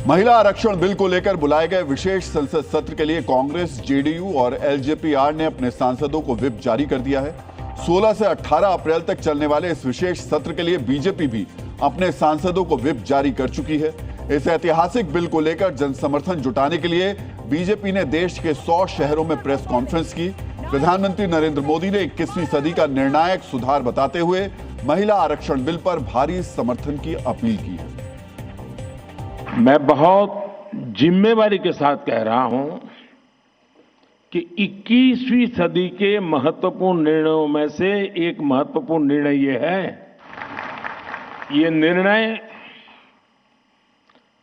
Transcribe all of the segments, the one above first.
महिला आरक्षण बिल को लेकर बुलाए गए विशेष संसद सत्र के लिए कांग्रेस, जेडीयू और एलजेपीआर ने अपने सांसदों को व्हिप जारी कर दिया है। 16 से 18 अप्रैल तक चलने वाले इस विशेष सत्र के लिए बीजेपी भी अपने सांसदों को व्हिप जारी कर चुकी है। इस ऐतिहासिक बिल को लेकर जनसमर्थन जुटाने के लिए बीजेपी ने देश के 100 शहरों में प्रेस कॉन्फ्रेंस की। प्रधानमंत्री नरेंद्र मोदी ने 21वीं सदी का निर्णायक सुधार बताते हुए महिला आरक्षण बिल पर भारी समर्थन की अपील की है। मैं बहुत जिम्मेवारी के साथ कह रहा हूं कि 21वीं सदी के महत्वपूर्ण निर्णयों में से एक महत्वपूर्ण निर्णय ये है, ये निर्णय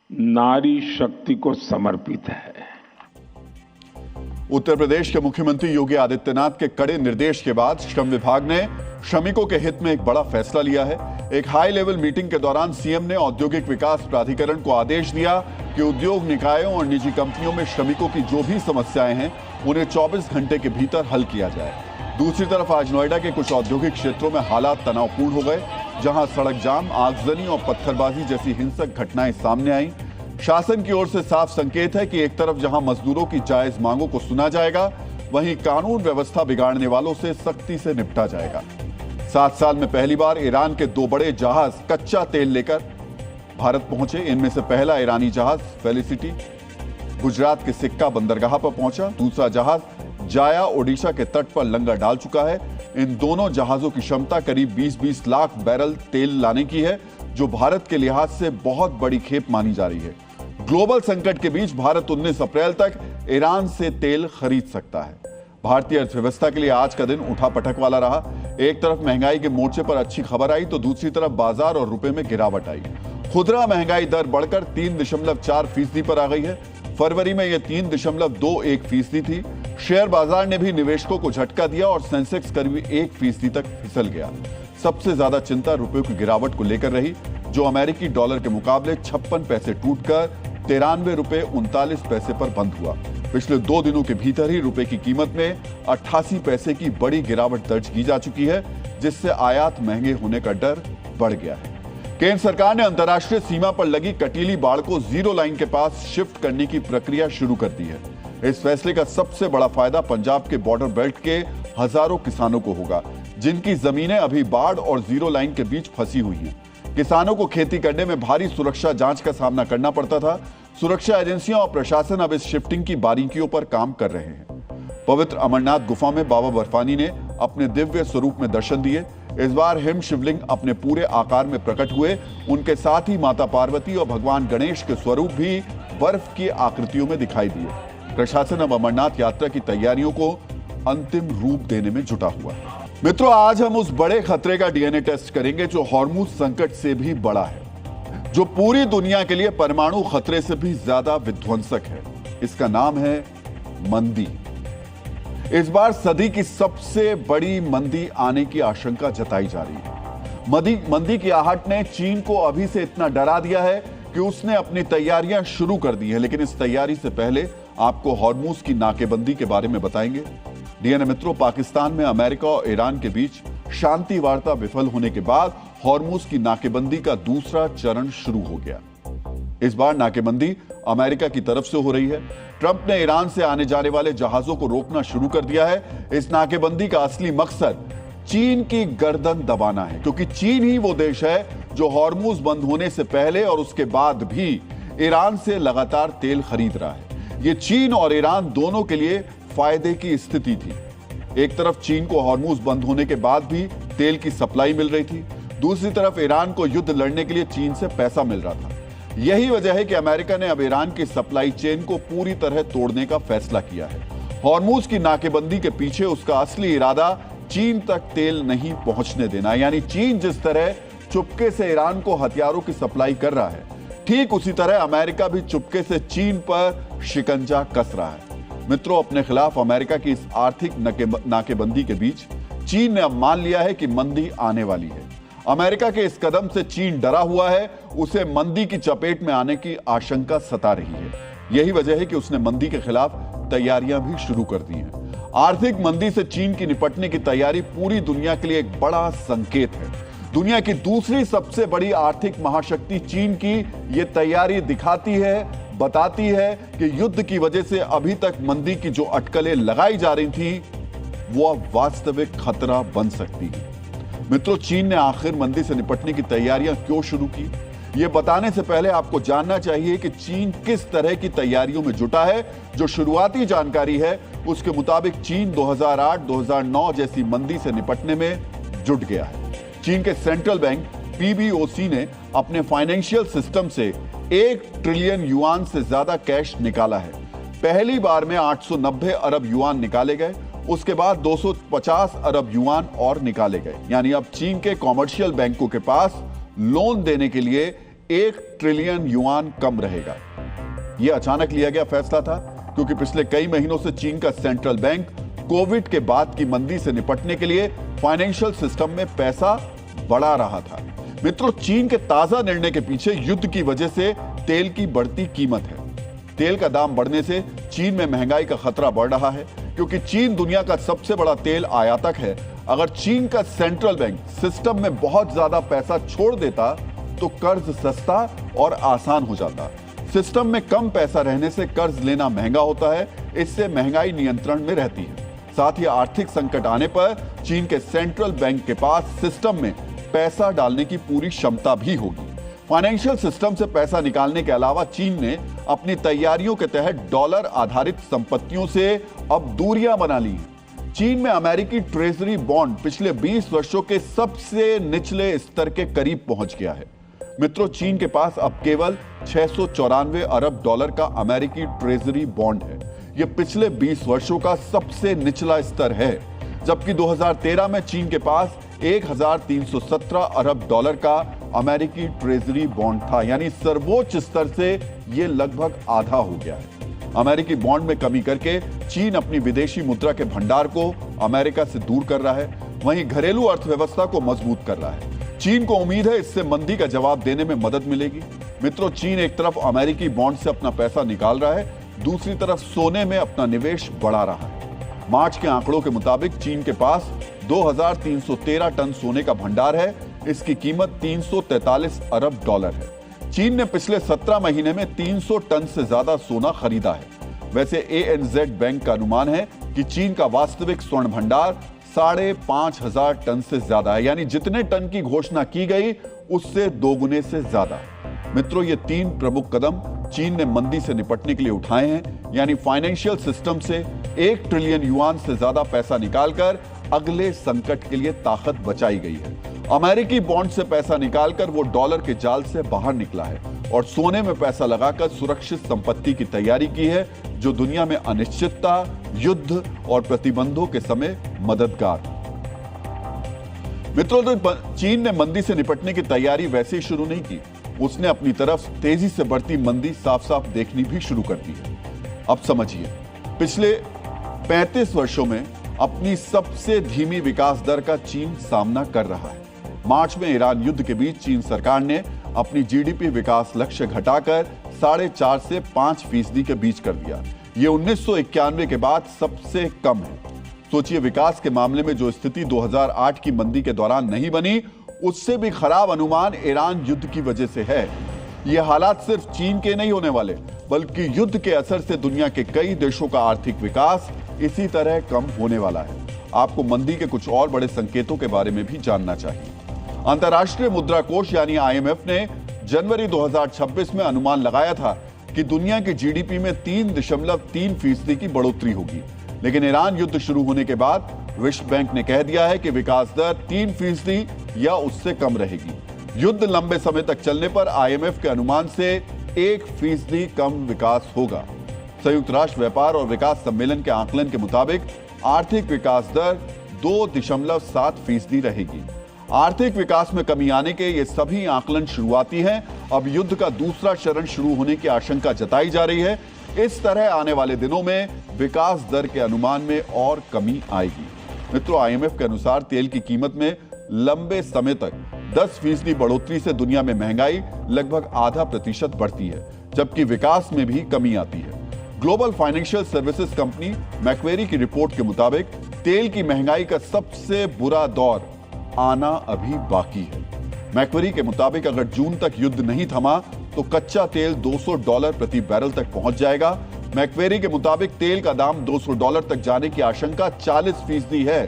नारी शक्ति को समर्पित है। उत्तर प्रदेश के मुख्यमंत्री योगी आदित्यनाथ के कड़े निर्देश के बाद श्रम विभाग ने श्रमिकों के हित में एक बड़ा फैसला लिया है। एक हाई लेवल मीटिंग के दौरान सीएम ने औद्योगिक विकास प्राधिकरण को आदेश दिया कि उद्योग निकायों और निजी कंपनियों में श्रमिकों की जो भी समस्याएं हैं उन्हें 24 घंटे के भीतर हल किया जाए। दूसरी तरफ आज नोएडा के कुछ औद्योगिक क्षेत्रों में हालात तनावपूर्ण हो गए, जहां सड़क जाम, आगजनी और पत्थरबाजी जैसी हिंसक घटनाएं सामने आई। शासन की ओर से साफ संकेत है कि एक तरफ जहां मजदूरों की जायज मांगों को सुना जाएगा, वहीं कानून व्यवस्था बिगाड़ने वालों से सख्ती से निपटा जाएगा। 7 साल में पहली बार ईरान के 2 बड़े जहाज कच्चा तेल लेकर भारत पहुंचे। इनमें से पहला ईरानी जहाज फेलिसिटी गुजरात के सिक्का बंदरगाह पर पहुंचा। दूसरा जहाज जाया ओडिशा के तट पर लंगर डाल चुका है। इन दोनों जहाजों की क्षमता करीब 20-20 लाख बैरल तेल लाने की है, जो भारत के लिहाज से बहुत बड़ी खेप मानी जा रही है। ग्लोबल संकट के बीच भारत 19 अप्रैल तक ईरान से तेल खरीद सकता है। भारतीय अर्थव्यवस्था के लिए आज का दिन उठापटक वाला रहा। एक तरफ महंगाई के मोर्चे पर अच्छी खबर आई तो दूसरी तरफ बाजार और रुपए में गिरावट आई। खुदरा महंगाई दर बढ़कर 3.4% पर आ गई है। फरवरी में यह 3.21% थी। शेयर बाजार ने भी निवेशकों को झटका दिया और सेंसेक्स करीब 1% तक फिसल गया। सबसे ज्यादा चिंता रुपये की गिरावट को लेकर रही, जो अमेरिकी डॉलर के मुकाबले 56 पैसे टूटकर 93 रुपये 39 पैसे पर बंद हुआ। पिछले 2 दिनों के भीतर ही रुपए की कीमत में 88 पैसे की बड़ी गिरावट दर्ज की जा चुकी है, जिससे आयात महंगे होने का डर बढ़ गया है। केंद्र सरकार ने अंतर्राष्ट्रीय सीमा पर लगी कटीली बाड़ को जीरो लाइन के पास शिफ्ट करने की प्रक्रिया शुरू कर दी है। इस फैसले का सबसे बड़ा फायदा पंजाब के बॉर्डर बेल्ट के हजारों किसानों को होगा, जिनकी जमीनें अभी बाढ़ और जीरो लाइन के बीच फंसी हुई हैं। किसानों को खेती करने में भारी सुरक्षा जांच का सामना करना पड़ता था। सुरक्षा एजेंसियां और प्रशासन अब इस शिफ्टिंग की बारीकियों पर काम कर रहे हैं। पवित्र अमरनाथ गुफा में बाबा बर्फानी ने अपने दिव्य स्वरूप में दर्शन दिए। इस बार हिम शिवलिंग अपने पूरे आकार में प्रकट हुए। उनके साथ ही माता पार्वती और भगवान गणेश के स्वरूप भी बर्फ की आकृतियों में दिखाई दिए। प्रशासन अब अमरनाथ यात्रा की तैयारियों को अंतिम रूप देने में जुटा हुआ है। मित्रों, आज हम उस बड़े खतरे का डीएनए टेस्ट करेंगे जो हॉर्मुज संकट से भी बड़ा है, जो पूरी दुनिया के लिए परमाणु खतरे से भी ज्यादा विध्वंसक है। इसका नाम है मंदी। इस बार सदी की सबसे बड़ी मंदी आने की आशंका जताई जा रही है। मंदी की आहट ने चीन को अभी से इतना डरा दिया है कि उसने अपनी तैयारियां शुरू कर दी है। लेकिन इस तैयारी से पहले आपको हॉर्मुज की नाकेबंदी के बारे में बताएंगे। डीएनए मित्रों, पाकिस्तान में अमेरिका और ईरान के बीच शांति वार्ता विफल होने के बाद हॉर्मुज की नाकेबंदी का दूसरा चरण शुरू हो गया। इस बार नाकेबंदी अमेरिका की तरफ से हो रही है। ट्रंप ने ईरान से आने जाने वाले जहाजों को रोकना शुरू कर दिया है। इस नाकेबंदी का असली मकसद चीन की गर्दन दबाना है, क्योंकि चीन ही वो देश है जो हॉर्मुज बंद होने से पहले और उसके बाद भी ईरान से लगातार तेल खरीद रहा है। ये चीन और ईरान दोनों के लिए फायदे की स्थिति थी। एक तरफ चीन को हॉर्मुज बंद होने के बाद भी तेल की सप्लाई मिल रही थी, दूसरी तरफ ईरान को युद्ध लड़ने के लिए चीन से पैसा मिल रहा था। यही वजह है कि अमेरिका ने अब ईरान की सप्लाई चेन को पूरी तरह तोड़ने का फैसला किया है। हॉर्मुज की नाकेबंदी के पीछे उसका असली इरादा चीन तक तेल नहीं पहुंचने देना। यानी चीन जिस तरह चुपके से ईरान को हथियारों की सप्लाई कर रहा है, ठीक उसी तरह अमेरिका भी चुपके से चीन पर शिकंजा कस रहा है। मित्रों, अपने खिलाफ अमेरिका की इस आर्थिक नाकेबंदी के बीच चीन ने अब मान लिया है कि मंदी आने वाली है। अमेरिका के इस कदम से चीन डरा हुआ है। उसे मंदी की चपेट में आने की आशंका सता रही है। यही वजह है कि उसने मंदी के खिलाफ तैयारियां भी शुरू कर दी हैं। आर्थिक मंदी से चीन की निपटने की तैयारी पूरी दुनिया के लिए एक बड़ा संकेत है। दुनिया की दूसरी सबसे बड़ी आर्थिक महाशक्ति चीन की यह तैयारी दिखाती है, बताती है कि युद्ध की वजह से अभी तक मंदी की जो अटकलें लगाई जा रही थी वो अब वास्तविक खतरा बन सकती है। मित्रों, चीन ने आखिर मंदी से निपटने की तैयारियां क्यों शुरू की, यह बताने से पहले आपको जानना चाहिए कि चीन किस तरह की तैयारियों में जुटा है। जो शुरुआती जानकारी है उसके मुताबिक चीन 2008-2009 जैसी मंदी से निपटने में जुट गया है। चीन के सेंट्रल बैंक PBOC ने अपने फाइनेंशियल सिस्टम से 1 ट्रिलियन युआन से ज्यादा कैश निकाला है। पहली बार में 890 अरब युआन निकाले गए, उसके बाद 250 अरब युआन और निकाले गए। यानी अब चीन के कॉमर्शियल बैंकों के पास लोन देने के लिए 1 ट्रिलियन युआन कम रहेगा। यह अचानक लिया गया फैसला था क्योंकि पिछले कई महीनों से चीन का सेंट्रल बैंक कोविड के बाद की मंदी से निपटने के लिए फाइनेंशियल सिस्टम में पैसा बढ़ा रहा था। मित्रों, चीन के ताजा निर्णय के पीछे युद्ध की वजह से तेल की बढ़ती कीमत है। तेल का दाम बढ़ने से चीन में महंगाई का खतरा बढ़ रहा है क्योंकि चीन दुनिया का सबसे बड़ा तेल आयातक है। अगर चीन का सेंट्रल बैंक सिस्टम में बहुत ज्यादा पैसा छोड़ देता तो कर्ज सस्ता और आसान हो जाता। सिस्टम में कम पैसा रहने से कर्ज लेना महंगा होता है, इससे महंगाई नियंत्रण में रहती है। साथ ही आर्थिक संकट आने पर चीन के सेंट्रल बैंक के पास सिस्टम में पैसा डालने की पूरी क्षमता भी होगी। फाइनेंशियल सिस्टम से पैसा निकालने के अलावा चीन ने अपनी तैयारियों के तहत डॉलर आधारित संपत्तियों से अब दूरियां बना ली हैं। चीन में अमेरिकी ट्रेजरी बॉन्ड पिछले 20 वर्षों के सबसे निचले स्तर के करीब पहुंच गया है। मित्रों, चीन के पास अब केवल 694 अरब डॉलर का अमेरिकी ट्रेजरी बॉन्ड है। यह पिछले 20 वर्षों का सबसे निचला स्तर है, जबकि 2013 में चीन के पास 1317 अरब डॉलर का अमेरिकी ट्रेजरी बॉन्ड था। यानी सर्वोच्च स्तर से यह लगभग आधा हो गया है। अमेरिकी बॉन्ड में कमी करके चीन अपनी विदेशी मुद्रा के भंडार को अमेरिका से दूर कर रहा है, वहीं घरेलू अर्थव्यवस्था को मजबूत कर रहा है। चीन को उम्मीद है इससे मंदी का जवाब देने में मदद मिलेगी। मित्रों, चीन एक तरफ अमेरिकी बॉन्ड से अपना पैसा निकाल रहा है, दूसरी तरफ सोने में अपना निवेश बढ़ा रहा है। मार्च के आंकड़ों के मुताबिक चीन के पास 2313 टन सोने का भंडार है। इसकी कीमत 343 अरब डॉलर है। चीन ने पिछले 17 महीने में 300 टन से ज्यादा सोना खरीदा है। वैसे ANZ बैंक का अनुमान है कि चीन का वास्तविक स्वर्ण भंडार 5,500 टन से ज्यादा है। यानी जितने टन की घोषणा की गई उससे दोगुने से ज्यादा। मित्रों, ये 3 प्रमुख कदम चीन ने मंदी से निपटने के लिए उठाए हैं। यानी फाइनेंशियल सिस्टम से 1 ट्रिलियन युआन से ज्यादा पैसा निकालकर अगले संकट के लिए ताकत बचाई गई है। अमेरिकी बॉन्ड से पैसा निकालकर वो डॉलर के जाल से बाहर निकला है और सोने में पैसा लगाकर सुरक्षित संपत्ति की तैयारी की है, जो दुनिया में अनिश्चितता, युद्ध और प्रतिबंधों के समय मददगार। मित्रों, तो चीन ने मंदी से निपटने की तैयारी वैसे ही शुरू नहीं की। उसने अपनी तरफ तेजी से बढ़ती मंदी साफ साफ देखनी भी शुरू कर दी है। अब समझिए, पिछले 35 वर्षों में अपनी सबसे धीमी विकास दर का चीन सामना कर रहा है। मार्च में ईरान युद्ध के बीच चीन सरकार ने अपनी GDP विकास लक्ष्य घटाकर 4.5 से 5% के बीच कर दिया। यह 1991 के बाद सबसे कम है। सोचिए, विकास के मामले में जो स्थिति 2008 की मंदी के दौरान नहीं बनी, उससे भी खराब अनुमान ईरान युद्ध की वजह से है। यह हालात सिर्फ चीन के नहीं होने वाले, बल्कि युद्ध के असर से दुनिया के कई देशों का आर्थिक विकास इसी तरह कम होने वाला है। आपको मंदी के कुछ और बड़े संकेतों के बारे में भी जानना चाहिए। अंतर्राष्ट्रीय मुद्रा कोष यानी IMF ने जनवरी 2026 में अनुमान लगाया था कि दुनिया की GDP में 3.3% की बढ़ोतरी होगी। लेकिन ईरान युद्ध शुरू होने के बाद विश्व बैंक ने कह दिया है कि विकास दर 3% या उससे कम रहेगी। युद्ध लंबे समय तक चलने पर IMF के अनुमान से 1% कम विकास होगा। संयुक्त राष्ट्र व्यापार और विकास सम्मेलन के आकलन के मुताबिक आर्थिक विकास दर 2.7% रहेगी। आर्थिक विकास में कमी आने के ये सभी आकलन शुरुआती हैं। अब युद्ध का दूसरा चरण शुरू होने की आशंका जताई जा रही है। इस तरह आने वाले दिनों में विकास दर के अनुमान में और कमी आएगी। मित्रों, IMF के अनुसार तेल की कीमत में लंबे समय तक 10% बढ़ोतरी से दुनिया में महंगाई लगभग 0.5% बढ़ती है, जबकि विकास में भी कमी आती है। Global financial services company Macquarie की रिपोर्ट के मुताबिक तेल की महंगाई का सबसे बुरा दौर आना अभी बाकी है। मैक्वेरी के मुताबिक अगर जून तक युद्ध नहीं थमा तो कच्चा तेल $200 प्रति बैरल तक पहुंच जाएगा। मैक्वेरी के मुताबिक तेल का दाम $200 तक जाने की आशंका 40% है।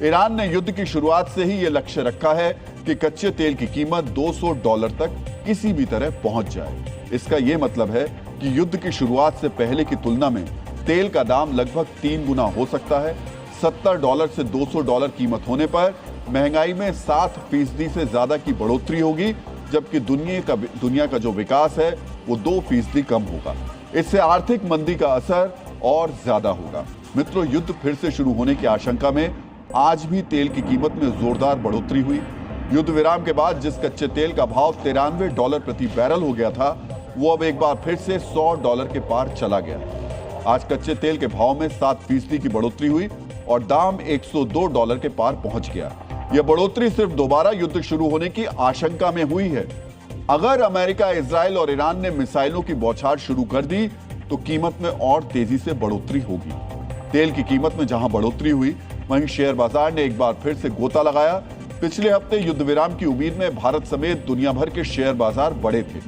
ईरान ने युद्ध की शुरुआत से ही यह लक्ष्य रखा है कि कच्चे तेल की कीमत $200 तक किसी भी तरह पहुंच जाए। इसका यह मतलब है कि युद्ध की शुरुआत से पहले की तुलना में तेल का दाम लगभग 3 गुना हो सकता है। $70 से $200 कीमत होने पर महंगाई में 7% से ज्यादा की बढ़ोतरी होगी, जबकि दुनिया का जो विकास है वो 2% कम होगा। इससे आर्थिक मंदी का असर और ज्यादा होगा। मित्रों, युद्ध फिर से शुरू होने की आशंका में आज भी तेल की कीमत में जोरदार बढ़ोतरी हुई। युद्ध विराम के बाद जिस कच्चे तेल का भाव $93 प्रति बैरल हो गया था, वो अब एक बार फिर से $100 के पार चला गया। आज कच्चे तेल के भाव में 7% की बढ़ोतरी हुई और दाम $102 के पार पहुंच गया। यह बढ़ोतरी सिर्फ दोबारा युद्ध शुरू होने की आशंका में हुई है। अगर अमेरिका, इजराइल और ईरान ने मिसाइलों की बौछार शुरू कर दी तो कीमत में और तेजी से बढ़ोतरी होगी। तेल की कीमत में जहां बढ़ोतरी हुई, वहीं शेयर बाजार ने एक बार फिर से गोता लगाया। पिछले हफ्ते युद्ध विराम की उम्मीद में भारत समेत दुनिया भर के शेयर बाजार बढ़े थे,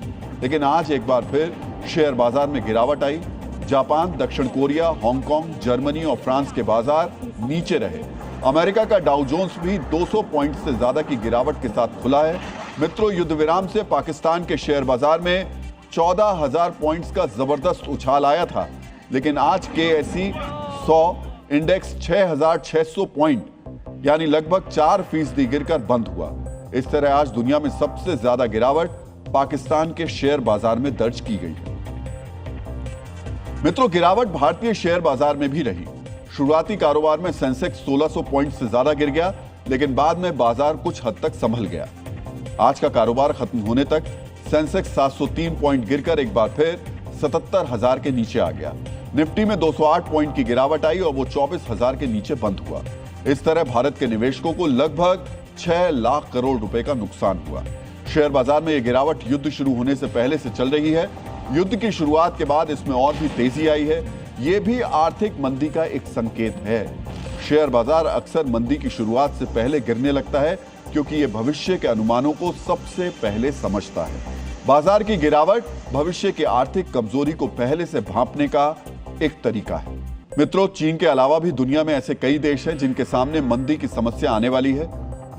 लेकिन आज एक बार फिर शेयर बाजार में गिरावट आई। जापान, दक्षिण कोरिया, हांगकांग, जर्मनी और फ्रांस के बाजार नीचे रहे। अमेरिका का डाउ जोन्स भी 200 पॉइंट से ज्यादा की गिरावट के साथ खुला है। मित्रों, युद्ध विराम से पाकिस्तान के शेयर बाजार में 14,000 पॉइंट्स का जबरदस्त उछाल आया था, लेकिन आज KSE 100 इंडेक्स 6,600 पॉइंट यानी लगभग 4% गिरकर बंद हुआ। इस तरह आज दुनिया में सबसे ज्यादा गिरावट पाकिस्तान के शेयर बाजार में दर्ज की गई है। मित्रों, गिरावट भारतीय शेयर बाजार में भी रही। शुरुआती कारोबार में सेंसेक्स 1600 पॉइंट से ज्यादा गिर गया, लेकिन बाद में बाजार कुछ हद तक संभल गया। आज का कारोबार खत्म होने तक सेंसेक्स 703 पॉइंट गिरकर एक बार फिर 77,000 के नीचे आ गया। निफ्टी में 208 पॉइंट की गिरावट आई और वो 24,000 के नीचे बंद हुआ। इस तरह भारत के निवेशकों को लगभग 6 लाख करोड़ रुपए का नुकसान हुआ। शेयर बाजार में यह गिरावट युद्ध शुरू होने से पहले से चल रही है। युद्ध की शुरुआत के बाद इसमें और भी तेजी आई है। यह भी आर्थिक मंदी का एक संकेत है। शेयर बाजार अक्सर मंदी की शुरुआत से पहले गिरने लगता है, क्योंकि यह भविष्य के अनुमानों को सबसे पहले समझता है। बाजार की गिरावट भविष्य की आर्थिक कमजोरी को पहले से भांपने का एक तरीका है। मित्रों, चीन के अलावा भी दुनिया में ऐसे कई देश हैं जिनके सामने मंदी की समस्या आने वाली है।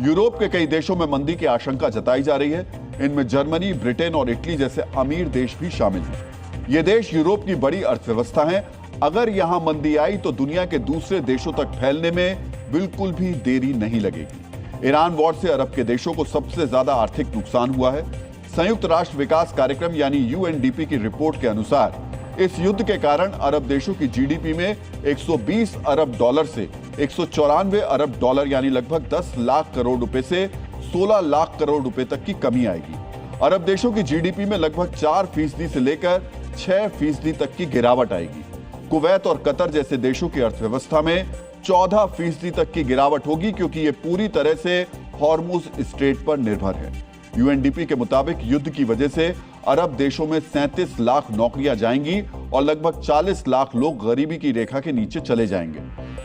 यूरोप के कई देशों में मंदी की आशंका जताई जा रही है। इनमें जर्मनी, ब्रिटेन और इटली जैसे अमीर देश भी शामिल हैं। ये देश यूरोप की बड़ी अर्थव्यवस्था हैं। अगर यहां मंदी आई तो दुनिया के दूसरे देशों तक फैलने में बिल्कुल भी देरी नहीं लगेगी। ईरान वॉर से अरब के देशों को सबसे ज्यादा आर्थिक नुकसान हुआ है। संयुक्त राष्ट्र विकास कार्यक्रम यानी UNDP की रिपोर्ट के अनुसार इस युद्ध के कारण अरब देशों की GDP में 120 अरब डॉलर से 194 अरब डॉलर यानी लगभग 10 लाख करोड़ रुपए से 16 लाख करोड़ रुपए तक की कमी आएगी। अरब देशों की GDP में लगभग 4% से लेकर 6% तक की गिरावट आएगी। कुवैत और कतर जैसे देशों की अर्थव्यवस्था में 14% तक की गिरावट होगी, क्योंकि ये पूरी तरह से हॉर्मुज स्ट्रेट पर निर्भर है। UNDP के मुताबिक युद्ध की वजह से अरब देशों में 37 लाख नौकरियां जाएंगी और लगभग 40 लाख लोग गरीबी की रेखा के नीचे चले जाएंगे।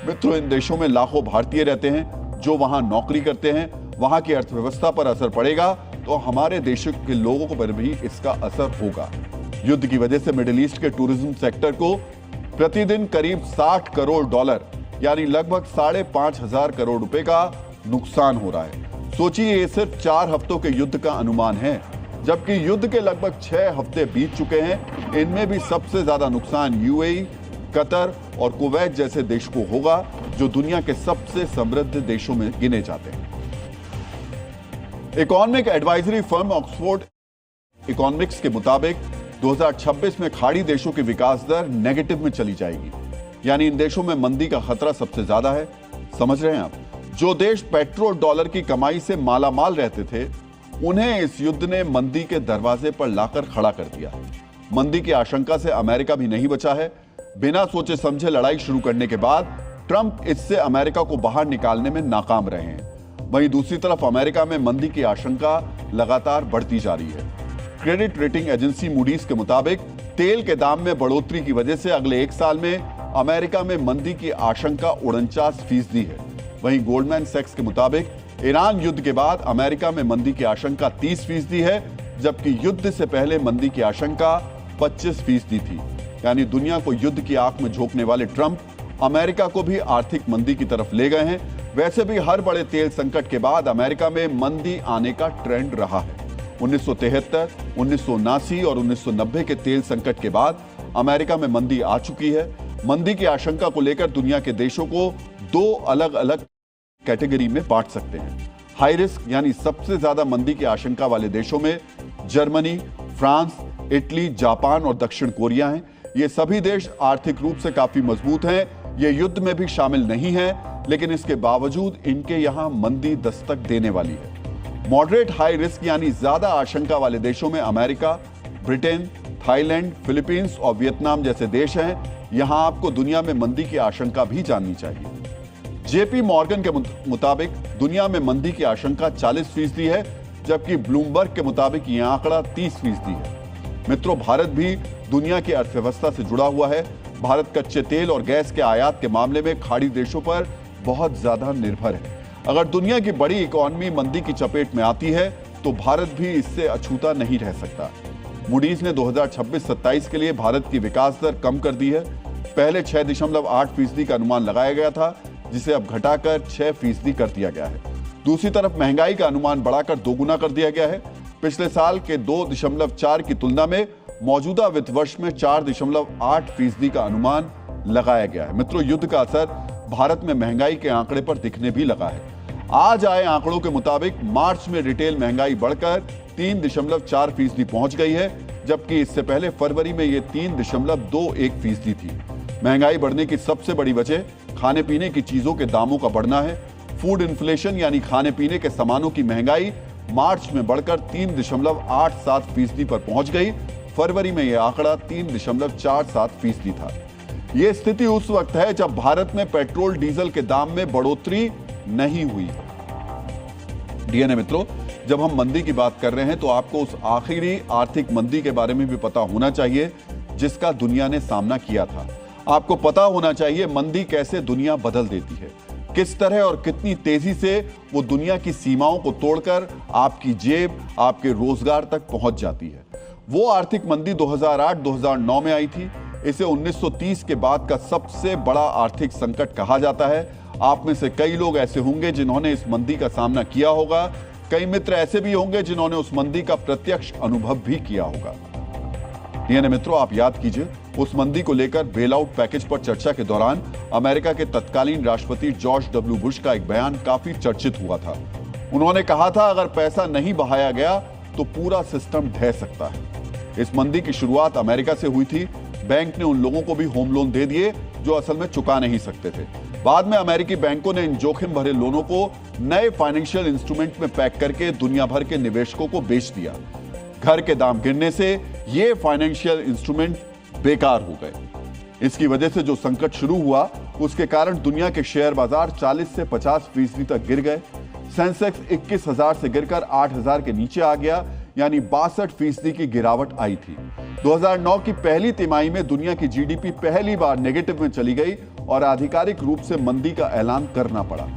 मित्रों, इन देशों में लाखों भारतीय रहते हैं जो वहां नौकरी करते हैं। वहां की अर्थव्यवस्था पर असर पड़ेगा तो हमारे देश के लोगों पर भी इसका असर होगा। युद्ध की वजह से मिडिल ईस्ट के टूरिज्म सेक्टर को प्रतिदिन करीब 60 करोड़ डॉलर यानी लगभग 5,500 करोड़ रुपए का नुकसान हो रहा है। सोचिए, ये सिर्फ 4 हफ्तों के युद्ध का अनुमान है, जबकि युद्ध के लगभग 6 हफ्ते बीत चुके हैं। इनमें भी सबसे ज्यादा नुकसान UAE, कतर और कुवैत जैसे देशों को होगा, जो दुनिया के सबसे समृद्ध देशों में गिने जाते हैं। Economic advisory firm Oxford economics के मुताबिक 2026 में खाड़ी देशों की विकास दर नेगेटिव में चली जाएगी, यानी इन देशों में मंदी का खतरा सबसे ज्यादा है। समझ रहे हैं आप? जो देश पेट्रोल डॉलर की कमाई से मालामाल रहते थे, उन्हें इस युद्ध ने मंदी के दरवाजे पर लाकर खड़ा कर दिया। मंदी की आशंका से अमेरिका भी नहीं बचा है। बिना सोचे समझे लड़ाई शुरू करने के बाद ट्रंप इससे अमेरिका को बाहर निकालने में नाकाम रहे हैं। वहीं दूसरी तरफ अमेरिका में मंदी की आशंका लगातार बढ़ती जा रही है। क्रेडिट रेटिंग एजेंसी मूडीज के मुताबिक तेल के दाम में बढ़ोतरी की वजह से अगले 1 साल में अमेरिका में मंदी की आशंका 49% है। वहीं गोल्डमैन सैक्स के मुताबिक ईरान युद्ध के बाद अमेरिका में मंदी की आशंका 30% है, जबकि युद्ध से पहले मंदी की आशंका 25% थी। यानी दुनिया को युद्ध की आंख में झोंकने वाले ट्रंप अमेरिका को भी आर्थिक मंदी की तरफ ले गए हैं। वैसे भी हर बड़े तेल संकट के बाद अमेरिका में मंदी आने का ट्रेंड रहा है। 1973, 1979 और 1990 के तेल संकट के बाद अमेरिका में मंदी आ चुकी है। मंदी की आशंका को लेकर दुनिया के देशों को दो अलग अलग कैटेगरी में बांट सकते हैं। हाई रिस्क यानी सबसे ज्यादा मंदी की आशंका वाले देशों में जर्मनी, फ्रांस, इटली, जापान और दक्षिण कोरिया हैं। ये सभी देश आर्थिक रूप से काफी मजबूत हैं। ये युद्ध में भी शामिल नहीं है, लेकिन इसके बावजूद इनके यहां मंदी दस्तक देने वाली है। मॉडरेट हाई रिस्क यानी ज्यादा आशंका वाले देशों में अमेरिका, ब्रिटेन, थाईलैंड, फिलीपींस और वियतनाम जैसे देश हैं। यहां आपको दुनिया में मंदी की आशंका भी जाननी चाहिए। जेपी मॉर्गन के मुताबिक दुनिया में मंदी की आशंका 40% है, जबकि ब्लूमबर्ग के मुताबिक यह आंकड़ा 30% है। मित्रों, भारत भी दुनिया की अर्थव्यवस्था से जुड़ा हुआ है। भारत कच्चे तेल और गैस के आयात के मामले में खाड़ी देशों पर बहुत ज्यादा निर्भर है। अगर दुनिया की बड़ी इकोनॉमी मंदी की चपेट में आती है तो भारत भी इससे अछूता नहीं रह सकता। मूडीज ने 2026-27 के लिए भारत की विकास दर कम कर दी है। पहले 6.8% का अनुमान लगाया गया था, जिसे अब घटाकर 6% कर दिया गया है। दूसरी तरफ महंगाई का अनुमान बढ़ाकर दोगुना कर दिया गया है। पिछले साल के 2.4 की तुलना में मौजूदा वित्त वर्ष में 4.8% का अनुमान लगाया गया है। मित्रों, युद्ध का असर भारत में महंगाई के आंकड़े पर दिखने भी लगा है। आज आए आंकड़ों के मुताबिक मार्च में रिटेल महंगाई बढ़कर 3.4% पहुंच गई है, जबकि इससे पहले फरवरी में यह 3.21% थी। महंगाई बढ़ने की सबसे बड़ी वजह खाने पीने की चीजों के दामों का बढ़ना है। फूड इन्फ्लेशन यानी खाने पीने के सामानों की महंगाई मार्च में बढ़कर 3.87% पर पहुंच गई। फरवरी में यह आंकड़ा 3.47% था। यह स्थिति उस वक्त है जब भारत में पेट्रोल डीजल के दाम में बढ़ोतरी नहीं हुई। डीएनए मित्रों, जब हम मंदी की बात कर रहे हैं तो आपको उस आखिरी आर्थिक मंदी के बारे में भी पता होना चाहिए जिसका दुनिया ने सामना किया था। आपको पता होना चाहिए मंदी कैसे दुनिया बदल देती है, किस तरह और कितनी तेजी से वो दुनिया की सीमाओं को तोड़कर आपकी जेब, आपके रोजगार तक पहुंच जाती है। वो आर्थिक मंदी 2008-2009 में आई थी। इसे 1930 के बाद का सबसे बड़ा आर्थिक संकट कहा जाता है। आप में से कई लोग ऐसे होंगे जिन्होंने इस मंदी का सामना किया होगा। कई मित्र ऐसे भी होंगे जिन्होंने उस मंदी का प्रत्यक्ष अनुभव भी किया होगा। डीएनए मित्रों, आप याद कीजिए, उस मंदी को लेकर बेल आउट पैकेज पर चर्चा के दौरान अमेरिका के तत्कालीन राष्ट्रपति जॉर्ज डब्ल्यू बुश का एक बयान काफी चर्चित हुआ था। उन्होंने कहा था, अगर पैसा नहीं बहाया गया तो पूरा सिस्टम ढह सकता है। इस मंदी की शुरुआत अमेरिका से हुई थी। बैंक ने उन लोगों को भी होम लोन दे दिए जो असल में चुका नहीं सकते थे। बाद में अमेरिकी बैंकों ने इन जोखिम भरे लोनों को नए फाइनेंशियल इंस्ट्रूमेंट में पैक करके दुनिया भर के निवेशकों को बेच दिया। घर के दाम गिरने से ये फाइनेंशियल इंस्ट्रूमेंट बेकार हो गए। इसकी वजह से जो संकट शुरू हुआ उसके कारण दुनिया के शेयर बाजार 40 से 50% तक गिर गए। सेंसेक्स 21,000 से गिरकर 8,000 के नीचे आ गया, यानी 62% की गिरावट आई थी। 2009 की पहली तिमाही में दुनिया की जीडीपी पहली बार नेगेटिव में चली गई और आधिकारिक रूप से मंदी का ऐलान करना पड़ा।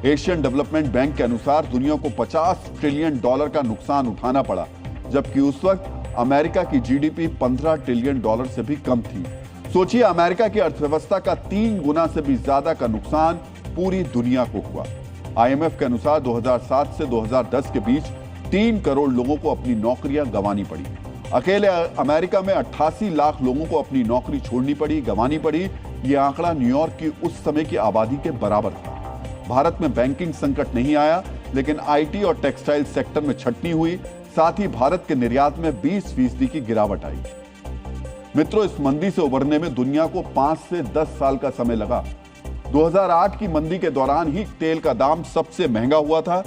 एशियन डेवलपमेंट बैंक के अनुसार दुनिया को $50 ट्रिलियन का नुकसान उठाना पड़ा, जबकि उस वक्त अमेरिका की जीडीपी $15 ट्रिलियन से भी कम थी। सोचिए, अमेरिका की अर्थव्यवस्था का 3 गुना से भी ज्यादा का नुकसान पूरी दुनिया को हुआ। आईएमएफ के अनुसार 2007 से 2010 के बीच 3 करोड़ लोगों को अपनी नौकरियां गंवानी पड़ी। अकेले अमेरिका में 88 लाख लोगों को अपनी नौकरी छोड़नी पड़ी, गंवानी पड़ी। यह आंकड़ा न्यूयॉर्क की उस समय की आबादी के बराबर था। भारत में बैंकिंग संकट नहीं आया, लेकिन आईटी और टेक्सटाइल सेक्टर में छटनी हुई। साथ ही भारत के निर्यात में 20% की गिरावट आई। मित्रों, इस मंदी से उबरने में दुनिया को 5 से 10 साल का समय लगा। 2008 की मंदी के दौरान ही तेल का दाम सबसे महंगा हुआ था।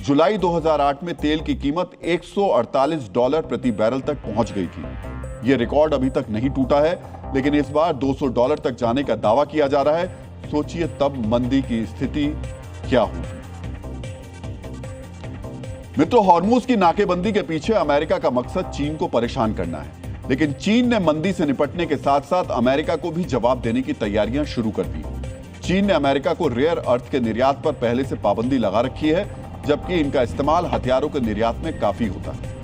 जुलाई 2008 में तेल की कीमत $148 प्रति बैरल तक पहुंच गई थी। यह रिकॉर्ड अभी तक नहीं टूटा है, लेकिन इस बार $200 तक जाने का दावा किया जा रहा है। सोचिए तब मंदी की स्थिति क्या होगी। मित्रों, हॉर्मुज की नाकेबंदी के पीछे अमेरिका का मकसद चीन को परेशान करना है, लेकिन चीन ने मंदी से निपटने के साथ साथ अमेरिका को भी जवाब देने की तैयारियां शुरू कर दी। चीन ने अमेरिका को रेयर अर्थ के निर्यात पर पहले से पाबंदी लगा रखी है, जबकि इनका इस्तेमाल हथियारों के निर्यात में काफी होता है।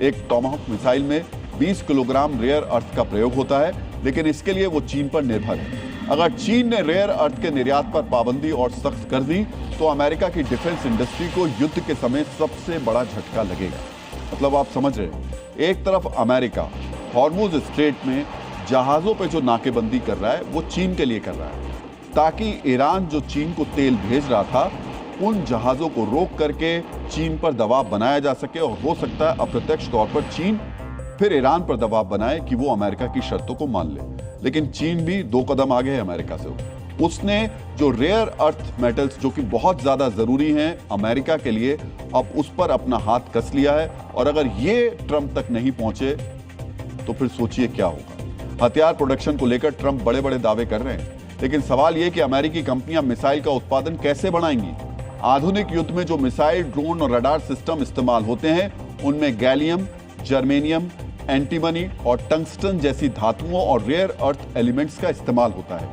एक टॉमाहॉक मिसाइल में 20 किलोग्राम रेयर अर्थ का प्रयोग होता है, लेकिन इसके लिए वो चीन पर निर्भर है। अगर चीन ने रेयर अर्थ के निर्यात पर पाबंदी और सख्त कर दी तो अमेरिका की डिफेंस इंडस्ट्री को युद्ध के समय सबसे बड़ा झटका लगेगा। मतलब आप समझ रहे हैं, एक तरफ अमेरिका हॉर्मुज स्ट्रेट में जहाजों पे जो नाकेबंदी कर रहा है वो चीन के लिए कर रहा है, ताकि ईरान जो चीन को तेल भेज रहा था उन जहाजों को रोक करके चीन पर दबाव बनाया जा सके, और हो सकता है अप्रत्यक्ष तौर पर चीन फिर ईरान पर दबाव बनाए कि वो अमेरिका की शर्तों को मान ले। लेकिन चीन भी 2 कदम आगे है अमेरिका से। उसने जो रेयर अर्थ मेटल्स जो कि बहुत ज्यादा जरूरी हैं अमेरिका के लिए, अब उस पर अपना हाथ कस लिया है, और अगर ये ट्रंप तक नहीं पहुंचे तो फिर सोचिए क्या होगा। हथियार प्रोडक्शन को लेकर ट्रंप बड़े बड़े दावे कर रहे हैं, लेकिन सवाल यह कि अमेरिकी कंपनियां मिसाइल का उत्पादन कैसे बढ़ाएंगी। आधुनिक युद्ध में जो मिसाइल, ड्रोन और रडार सिस्टम इस्तेमाल होते हैं उनमें गैलियम, जर्मेनियम, एंटीमनी और टंगस्टन जैसी धातुओं और रेयर अर्थ एलिमेंट्स का इस्तेमाल होता है,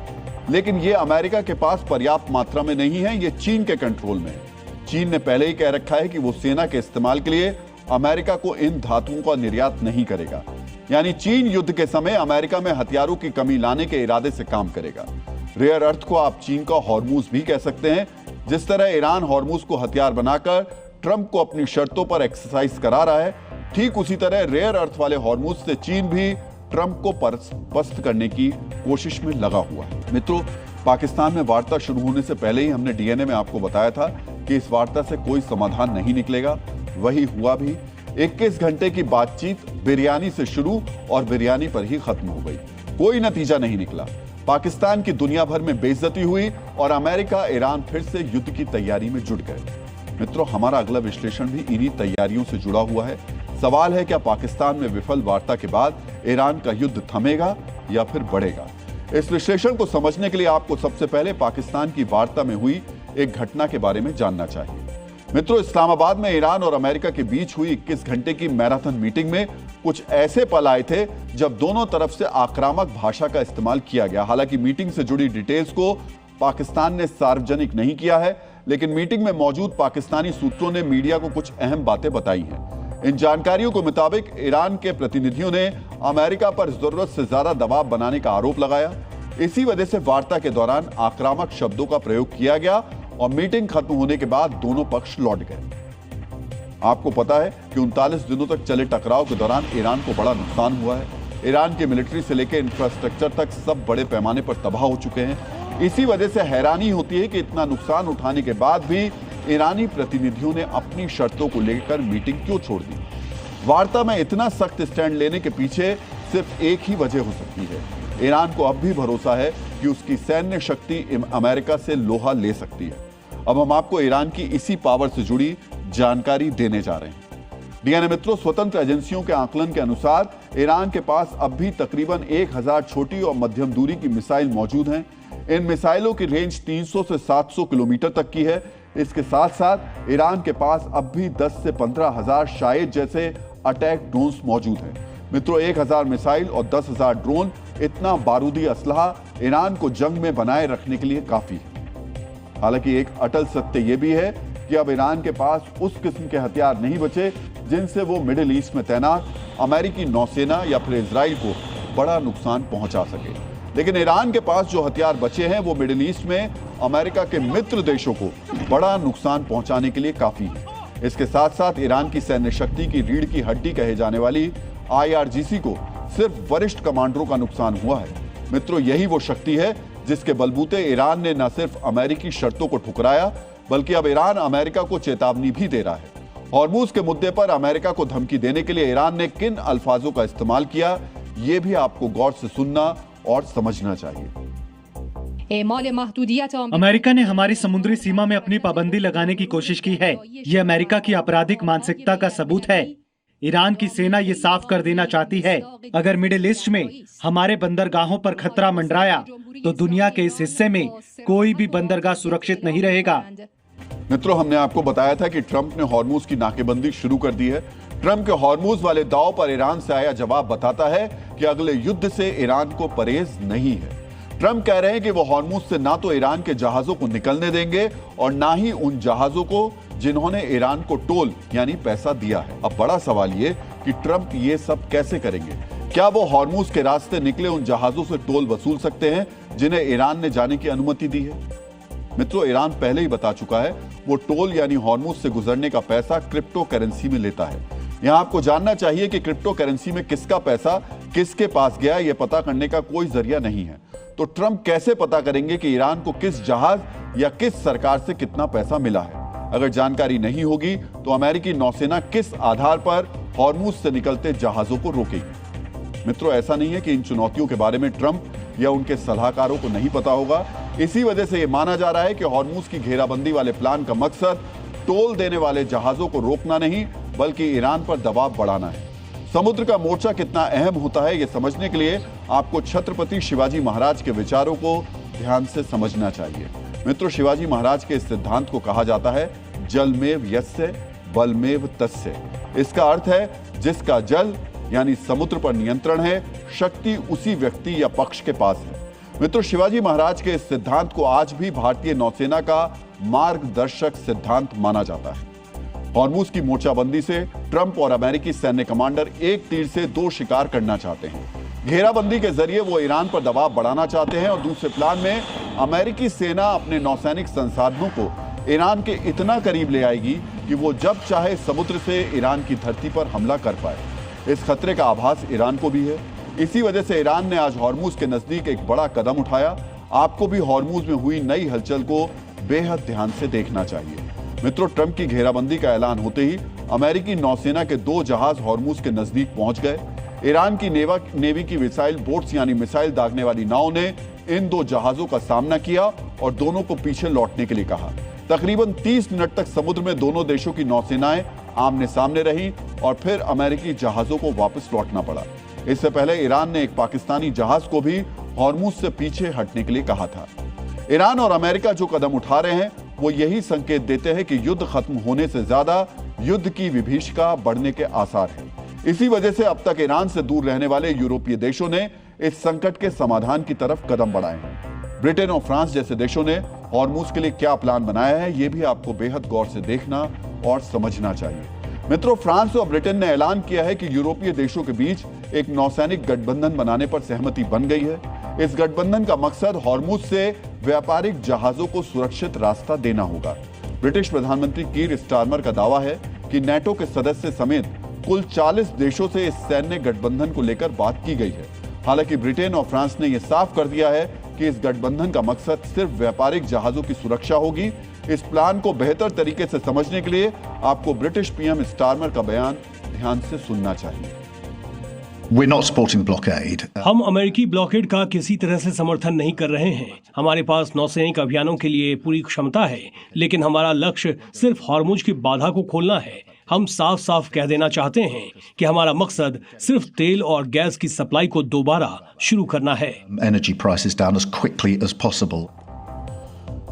लेकिन ये अमेरिका के पास पर्याप्त मात्रा में नहीं है, ये चीन के कंट्रोल में है। चीन ने पहले ही कह रखा है कि वो सेना के इस्तेमाल के लिए अमेरिका को इन धातुओं का निर्यात नहीं करेगा। यानी चीन युद्ध के समय अमेरिका में हथियारों की कमी लाने के इरादे से काम करेगा। रेयर अर्थ को आप चीन का हॉर्मुज भी कह सकते हैं। जिस तरह ईरान हॉर्मुज को हथियार बनाकर ट्रंप को अपनी शर्तों पर एक्सरसाइज करा रहा है, ठीक उसी तरह रेयर अर्थ वाले हॉर्मुज से चीन भी ट्रंप को पस्त करने की कोशिश में लगा हुआ है। मित्रों, पाकिस्तान में वार्ता शुरू होने से पहले ही हमने डीएनए में आपको बताया था कि इस वार्ता से कोई समाधान नहीं निकलेगा। वही हुआ भी। 21 घंटे की बातचीत बिरयानी से शुरू और बिरयानी पर ही खत्म हो गई। कोई नतीजा नहीं निकला। पाकिस्तान की दुनिया भर में बेइज्जती हुई और अमेरिका, ईरान फिर से युद्ध की तैयारी में जुट गए। मित्रों, हमारा अगला विश्लेषण भी इन्हीं तैयारियों से जुड़ा हुआ है। सवाल है, क्या पाकिस्तान में विफल वार्ता के बाद ईरान का युद्ध थमेगा या फिर बढ़ेगा? इस विश्लेषण को समझने के लिए आपको सबसे पहले पाकिस्तान की वार्ता में हुई एक घटना के बारे में जानना चाहिए। मित्रों, इस्लामाबाद में ईरान और अमेरिका के बीच हुई 21 घंटे की मैराथन मीटिंग में कुछ ऐसे पल आए थे जब दोनों तरफ से आक्रामक भाषा का इस्तेमाल किया गया। हालांकि मीटिंग से जुड़ी डिटेल्स को पाकिस्तान ने सार्वजनिक नहीं किया है, लेकिन मीटिंग में मौजूद पाकिस्तानी सूत्रों ने मीडिया को कुछ अहम बातें बताई हैं। इन जानकारियों के मुताबिक ईरान के प्रतिनिधियों ने अमेरिका पर जरूरत से ज्यादा दबाव बनाने का आरोप लगाया। इसी वजह से वार्ता के दौरान आक्रामक शब्दों का प्रयोग किया गया और मीटिंग खत्म होने के बाद दोनों पक्ष लौट गए। आपको पता है कि 39 दिनों तक चले टकराव के दौरान ईरान को बड़ा नुकसान हुआ है। ईरान की मिलिट्री से लेकर इंफ्रास्ट्रक्चर तक सब बड़े पैमाने पर तबाह हो चुके हैं। इसी वजह से हैरानी होती है कि इतना नुकसान उठाने के बाद भी ईरानी प्रतिनिधियों ने अपनी शर्तों को लेकर मीटिंग क्यों छोड़ दी? वार्ता में इतना सख्त स्टैंड लेने के पीछे सिर्फ एक ही वजह हो सकती है। ईरान को अब भी भरोसा है कि उसकी सैन्य शक्ति अमेरिका से लोहा ले सकती है। अब हम आपको ईरान की इसी पावर से जुड़ी जानकारी देने जा रहे हैं। डीएनए मित्रों, स्वतंत्र एजेंसियों के आकलन के अनुसार ईरान के पास अब भी तकरीबन 1000 छोटी और मध्यम दूरी की मिसाइल मौजूद हैं। इन मिसाइलों की रेंज 300 से 700 किलोमीटर तक की है। इसके साथ साथ ईरान के पास अब भी 10 से 15,000 शाहिद जैसे अटैक ड्रोन्स मौजूद हैं। मित्रों, 1000 मिसाइल और 10,000 ड्रोन, इतना बारूदी असलहा ईरान को जंग में बनाए रखने के लिए काफी है। हालांकि एक अटल सत्य यह भी है कि अब ईरान के पास उस किस्म के हथियार नहीं बचे जिनसे वो मिडिल ईस्ट में तैनात अमेरिकी नौसेना या फिर इजराइल को बड़ा नुकसान पहुंचा सके। लेकिन ईरान के पास जो हथियार बचे हैं वो मिडिल ईस्ट में अमेरिका के मित्र देशों को बड़ा नुकसान पहुंचाने के लिए काफी है। इसके साथ साथ ईरान की सैन्य शक्ति की रीढ़ की हड्डी कहे जाने वाली IRGC को सिर्फ वरिष्ठ कमांडरों का नुकसान हुआ है। मित्रों, यही वो शक्ति है जिसके बलबूते ईरान ने न सिर्फ अमेरिकी शर्तों को ठुकराया, बल्कि अब ईरान अमेरिका को चेतावनी भी दे रहा है। हॉर्मुज के मुद्दे पर अमेरिका को धमकी देने के लिए ईरान ने किन अल्फाजों का इस्तेमाल किया, ये भी आपको गौर से सुनना और समझना चाहिए। अमेरिका ने हमारी समुद्री सीमा में अपनी पाबंदी लगाने की कोशिश की है। ये अमेरिका की आपराधिक मानसिकता का सबूत है। ईरान की सेना ये साफ कर देना चाहती है, अगर मिडिल ईस्ट में हमारे बंदरगाहों पर खतरा मंडराया तो दुनिया के इस हिस्से में कोई भी बंदरगाह सुरक्षित नहीं रहेगा। मित्रों, हमने आपको बताया था कि ट्रंप ने हॉर्मुज की नाकेबंदी शुरू कर दी है। ट्रंप के हॉर्मुज वाले दाव पर ईरान से आया जवाब बताता है कि अगले युद्ध से ईरान को परहेज नहीं है। ट्रंप कह रहे हैं कि वो हॉर्मुज से ना तो ईरान के जहाजों को निकलने देंगे और ना ही उन जहाजों को जिन्होंने ईरान को टोल यानी पैसा दिया है। अब बड़ा सवाल ये कि ट्रंप ये सब कैसे करेंगे। क्या वो हॉर्मुज के रास्ते निकले उन जहाजों से टोल वसूल सकते हैं जिन्हें ईरान ने जाने की अनुमति दी है? मित्रों, ईरान पहले ही बता चुका है वो टोल यानी हॉर्मुज से गुजरने का पैसा क्रिप्टो करेंसी में लेता है। यहां आपको जानना चाहिए कि क्रिप्टो करेंसी में किसका पैसा किसके पास गया, यह पता करने का कोई जरिया नहीं है। तो ट्रंप कैसे पता करेंगे कि ईरान को किस जहाज या किस सरकार से कितना पैसा मिला है? अगर जानकारी नहीं होगी तो अमेरिकी नौसेना किस आधार पर हॉर्मुज से निकलते जहाजों को रोकेगी? मित्रों, ऐसा नहीं है कि इन चुनौतियों के बारे में ट्रंप या उनके सलाहकारों को नहीं पता होगा। इसी वजह से यह माना जा रहा है कि हॉर्मुज की घेराबंदी वाले प्लान का मकसद टोल देने वाले जहाजों को रोकना नहीं बल्कि ईरान पर दबाव बढ़ाना है। समुद्र का मोर्चा कितना अहम होता है यह समझने के लिए आपको छत्रपति शिवाजी महाराज के विचारों को ध्यान से समझना चाहिए। मित्रों, शिवाजी महाराज के इस सिद्धांत को कहा जाता है जलमेव यस्य बलमेव तस्य। इसका अर्थ है जिसका जल यानी समुद्र पर नियंत्रण है, शक्ति उसी व्यक्ति या पक्ष के पास है। मित्रों, शिवाजी महाराज के इस सिद्धांत को आज भी भारतीय नौसेना का मार्गदर्शक सिद्धांत माना जाता है। हॉर्मुज की मोर्चाबंदी से ट्रंप और अमेरिकी सैन्य कमांडर एक तीर से दो शिकार करना चाहते हैं। घेराबंदी के जरिए वो ईरान पर दबाव बढ़ाना चाहते हैं और दूसरे प्लान में अमेरिकी सेना अपने नौसैनिक संसाधनों को ईरान के इतना करीब ले आएगी कि वो जब चाहे समुद्र से ईरान की धरती पर हमला कर पाए। इस खतरे का आभास ईरान को भी है। इसी वजह से ईरान ने आज हॉर्मुज के नजदीक एक बड़ा कदम उठाया। आपको भी हॉर्मुज में हुई नई हलचल को बेहद ध्यान से देखना चाहिए। मित्रों, ट्रंप की घेराबंदी का ऐलान होते ही अमेरिकी नौसेना के दो जहाज हॉर्मुज के नजदीक पहुंच गए। ईरान की नेवी की मिसाइल बोट्स यानी मिसाइल दागने वाली नाव ने इन दो जहाजों का सामना किया और दोनों को पीछे लौटने के लिए कहा। तकरीबन 30 मिनट तक समुद्र में दोनों देशों की नौसेनाएं आमने सामने रही और फिर अमेरिकी जहाजों को वापस लौटना पड़ा। इससे पहले ईरान ने एक पाकिस्तानी जहाज को भी हॉर्मुज से पीछे हटने के लिए कहा था। ईरान और अमेरिका जो कदम उठा रहे हैं वो यही संकेत देते हैं कि युद्ध खत्म होने से ज्यादा युद्ध की विभीषिका बढ़ने के आसार हैं। इसी वजह से अब तक ईरान से दूर रहने वाले यूरोपीय देशों ने इस संकट के समाधान की तरफ कदम बढ़ाए हैं। ब्रिटेन और फ्रांस जैसे देशों ने हॉर्मुज के लिए क्या प्लान बनाया है ये भी आपको बेहद गौर से देखना और समझना चाहिए। मित्रों, फ्रांस और ब्रिटेन ने ऐलान किया है कि यूरोपीय देशों के बीच एक नौसैनिक गठबंधन बनाने पर सहमति बन गई है। इस गठबंधन का मकसद हॉर्मुज से व्यापारिक जहाजों को सुरक्षित रास्ता देना होगा। ब्रिटिश प्रधानमंत्री कीर स्टारमर का दावा है कि नेटो के सदस्य समेत कुल 40 देशों से इस सैन्य गठबंधन को लेकर बात की गई है। हालांकि ब्रिटेन और फ्रांस ने यह साफ कर दिया है कि इस गठबंधन का मकसद सिर्फ व्यापारिक जहाजों की सुरक्षा होगी। इस प्लान को बेहतर तरीके से समझने के लिए आपको ब्रिटिश पीएम स्टारमर का बयान ध्यान से सुनना चाहिए। We're not supporting blockade. हम अमेरिकी ब्लॉकेड का किसी तरह से समर्थन नहीं कर रहे हैं। हमारे पास नौसैनिक अभियानों के लिए पूरी क्षमता है, लेकिन हमारा लक्ष्य सिर्फ हॉर्मुज की बाधा को खोलना है। हम साफ साफ कह देना चाहते हैं कि हमारा मकसद सिर्फ तेल और गैस की सप्लाई को दोबारा शुरू करना है। Energy prices down as quickly as possible.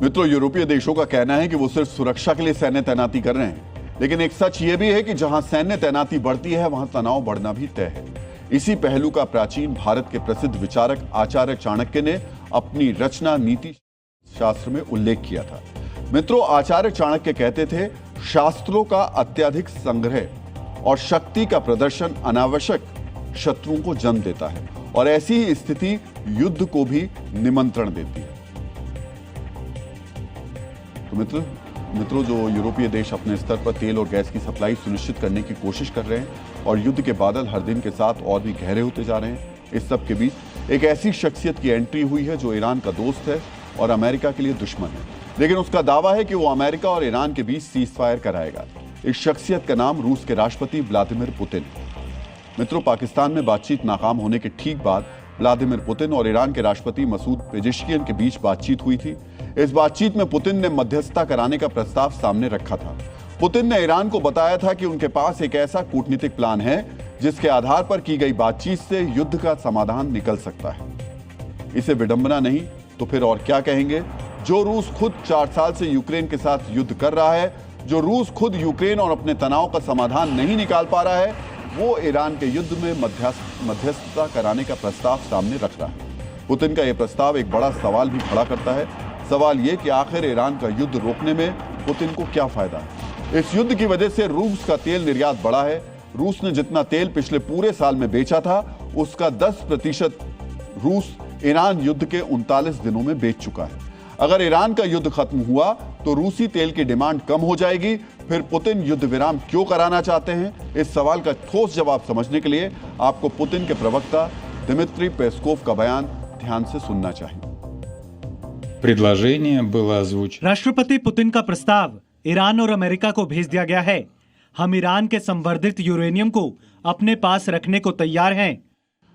मित्रों, यूरोपीय देशों का कहना है कि वो सिर्फ सुरक्षा के लिए सैन्य तैनाती कर रहे हैं, लेकिन एक सच ये भी है कि जहां सैन्य तैनाती बढ़ती है वहां तनाव बढ़ना भी तय है। इसी पहलू का प्राचीन भारत के प्रसिद्ध विचारक आचार्य चाणक्य ने अपनी रचना नीति शास्त्र में उल्लेख किया था। मित्रों, आचार्य चाणक्य कहते थे, शास्त्रों का अत्यधिक संग्रह और शक्ति का प्रदर्शन अनावश्यक शत्रुओं को जन्म देता है और ऐसी ही स्थिति युद्ध को भी निमंत्रण देती है। तो मित्रों, जो यूरोपीय देश अपने स्तर पर तेल और गैस की सप्लाई सुनिश्चित करने की कोशिश कर रहे हैं और युद्ध के बादल हर दिन के साथ और भी गहरे होते जा रहे हैं, इस सब के बीच एक ऐसी शख्सियत की एंट्री हुई है जो ईरान का दोस्त है और अमेरिका के लिए दुश्मन है, लेकिन उसका दावा है कि वो अमेरिका और ईरान के बीच सीज फायर कराएगा। इस शख्सियत का नाम रूस के राष्ट्रपति व्लादिमीर पुतिन। मित्रों, पाकिस्तान में बातचीत नाकाम होने के ठीक बाद व्लादिमीर पुतिन और ईरान के राष्ट्रपति मसूद पेजेश्कियन के बीच बातचीत हुई थी। इस बातचीत में पुतिन ने मध्यस्थता कराने का प्रस्ताव सामने रखा था। पुतिन ने ईरान को बताया था कि उनके पास एक ऐसा कूटनीतिक प्लान है जिसके आधार पर की गई बातचीत से युद्ध का समाधान निकल सकता है। इसे विडंबना नहीं तो फिर और क्या कहेंगे। जो रूस खुद 4 साल से यूक्रेन के साथ युद्ध कर रहा है, जो रूस खुद यूक्रेन और अपने तनाव का समाधान नहीं निकाल पा रहा है, वो ईरान के युद्ध में मध्यस्थता कराने का प्रस्ताव सामने रख रहा है। पुतिन का यह प्रस्ताव एक बड़ा सवाल भी खड़ा करता है। सवाल यह कि आखिर ईरान का युद्ध रोकने में पुतिन को क्या फायदा है। इस युद्ध की वजह से रूस का तेल निर्यात बढ़ा है। रूस ने जितना तेल पिछले पूरे साल में बेचा था, उसका 10% रूस ईरान युद्ध के 39 दिनों में बेच चुका है। अगर ईरान का युद्ध खत्म हुआ तो रूसी तेल की डिमांड कम हो जाएगी। फिर पुतिन युद्ध विराम क्यों कराना चाहते हैं? इस सवाल का ठोस जवाब समझने के लिए आपको पुतिन के प्रवक्ता दिमित्री पेस्कोव का बयान ध्यान से सुनना चाहिए। राष्ट्रपति पुतिन का प्रस्ताव ईरान और अमेरिका को भेज दिया गया है। हम ईरान के संवर्धित यूरेनियम को अपने पास रखने को तैयार हैं।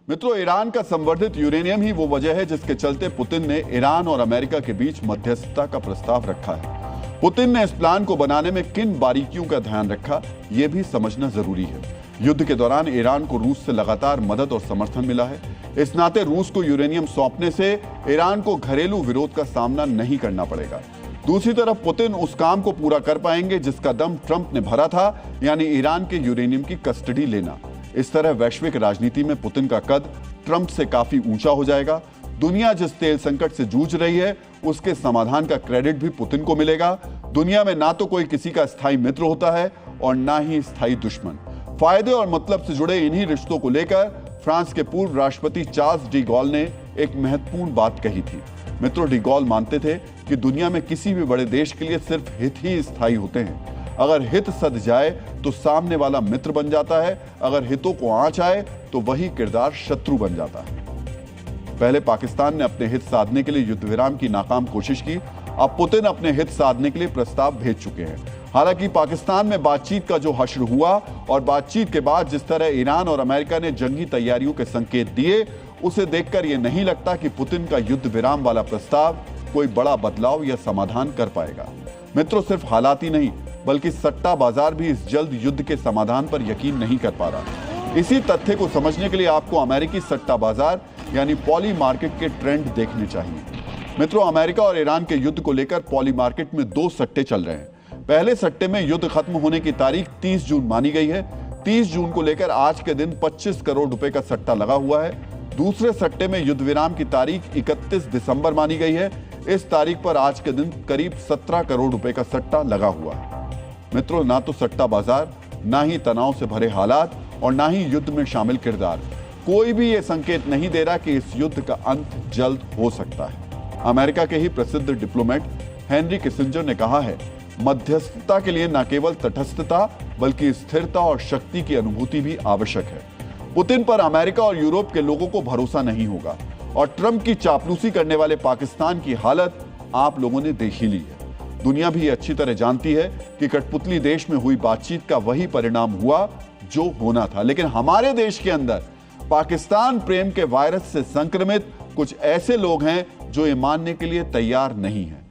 मित्रों, ईरान का संवर्धित यूरेनियम ही वो वजह है जिसके चलते पुतिन ने ईरान और अमेरिका के बीच मध्यस्थता का प्रस्ताव रखा है। पुतिन ने इस प्लान को बनाने में किन बारीकियों का ध्यान रखा, यह भी समझना जरूरी है। युद्ध के दौरान ईरान को रूस से लगातार मदद और समर्थन मिला है। इस नाते रूस को यूरेनियम सौंपने से ईरान को घरेलू विरोध का सामना नहीं करना पड़ेगा। दूसरी तरफ पुतिन उस काम को पूरा कर पाएंगे जिसका दम ट्रंप ने भरा था, यानी ईरान के यूरेनियम की कस्टडी लेना। इस तरह वैश्विक राजनीति में पुतिन का कद ट्रंप से काफी ऊंचा हो जाएगा। दुनिया जिस तेल संकट से जूझ रही है, उसके समाधान का क्रेडिट भी पुतिन को मिलेगा। दुनिया में ना तो कोई किसी का स्थायी मित्र होता है और ना ही स्थायी दुश्मन। फायदे और मतलब से जुड़े इन्हीं रिश्तों को लेकर फ्रांस के पूर्व राष्ट्रपति चार्ल्स डी गॉल ने एक महत्वपूर्ण बात कही थी। मित्रों, डी गॉल मानते थे कि दुनिया में किसी भी बड़े देश के लिए सिर्फ हित ही स्थायी होते हैं। अगर हित सध जाए तो सामने वाला मित्र बन जाता है, अगर हितों को आंच आए तो वही किरदार शत्रु बन जाता है। पहले पाकिस्तान ने अपने हित साधने के लिए युद्ध विराम की नाकाम कोशिश की। अब पुतिन अपने हित साधने के लिए प्रस्ताव भेज चुके हैं। हालांकि पाकिस्तान में बातचीत का जो हश्र हुआ और बातचीत के बाद जिस तरह ईरान और अमेरिका ने जंगी तैयारियों के संकेत दिए, उसे देखकर यह नहीं लगता कि पुतिन का युद्ध विराम वाला प्रस्ताव कोई बड़ा बदलाव या समाधान कर पाएगा। मित्रों, सिर्फ हालात ही नहीं बल्कि सट्टा बाजार भी इस जल्द युद्ध के समाधान पर यकीन नहीं कर पा रहा। इसी तथ्य को समझने के लिए आपको अमेरिकी सट्टा बाजार यानी पॉली मार्केट के ट्रेंड देखने चाहिए। मित्रों, अमेरिका और ईरान के युद्ध को लेकर पॉली मार्केट में 2 सट्टे चल रहे हैं। पहले सट्टे में युद्ध खत्म होने की तारीख 30 जून मानी गई है। 30 जून को लेकर आज के दिन 25 करोड़ रुपए का सट्टा लगा हुआ है। दूसरे सट्टे में युद्ध विराम की तारीख 31 दिसंबर मानी गई है। इस तारीख पर आज के दिन करीब 17 करोड़ रुपए का सट्टा लगा हुआ है। मित्रों, ना तो सट्टा बाजार, ना ही तनाव से भरे हालात और ना ही युद्ध में शामिल किरदार, कोई भी यह संकेत नहीं दे रहा कि इस युद्ध का अंत जल्द हो सकता है। अमेरिका के ही प्रसिद्ध डिप्लोमेट हेनरी किसिंजर ने कहा है, मध्यस्थता के लिए न केवल तटस्थता बल्कि स्थिरता और शक्ति की अनुभूति भी आवश्यक है। पुतिन पर अमेरिका और यूरोप के लोगों को भरोसा नहीं होगा और ट्रंप की चापलूसी करने वाले पाकिस्तान की हालत आप लोगों ने देख ही ली है। दुनिया भी अच्छी तरह जानती है कि कठपुतली देश में हुई बातचीत का वही परिणाम हुआ जो होना था। लेकिन हमारे देश के अंदर पाकिस्तान प्रेम के वायरस से संक्रमित कुछ ऐसे लोग हैं जो ये मानने के लिए तैयार नहीं हैं।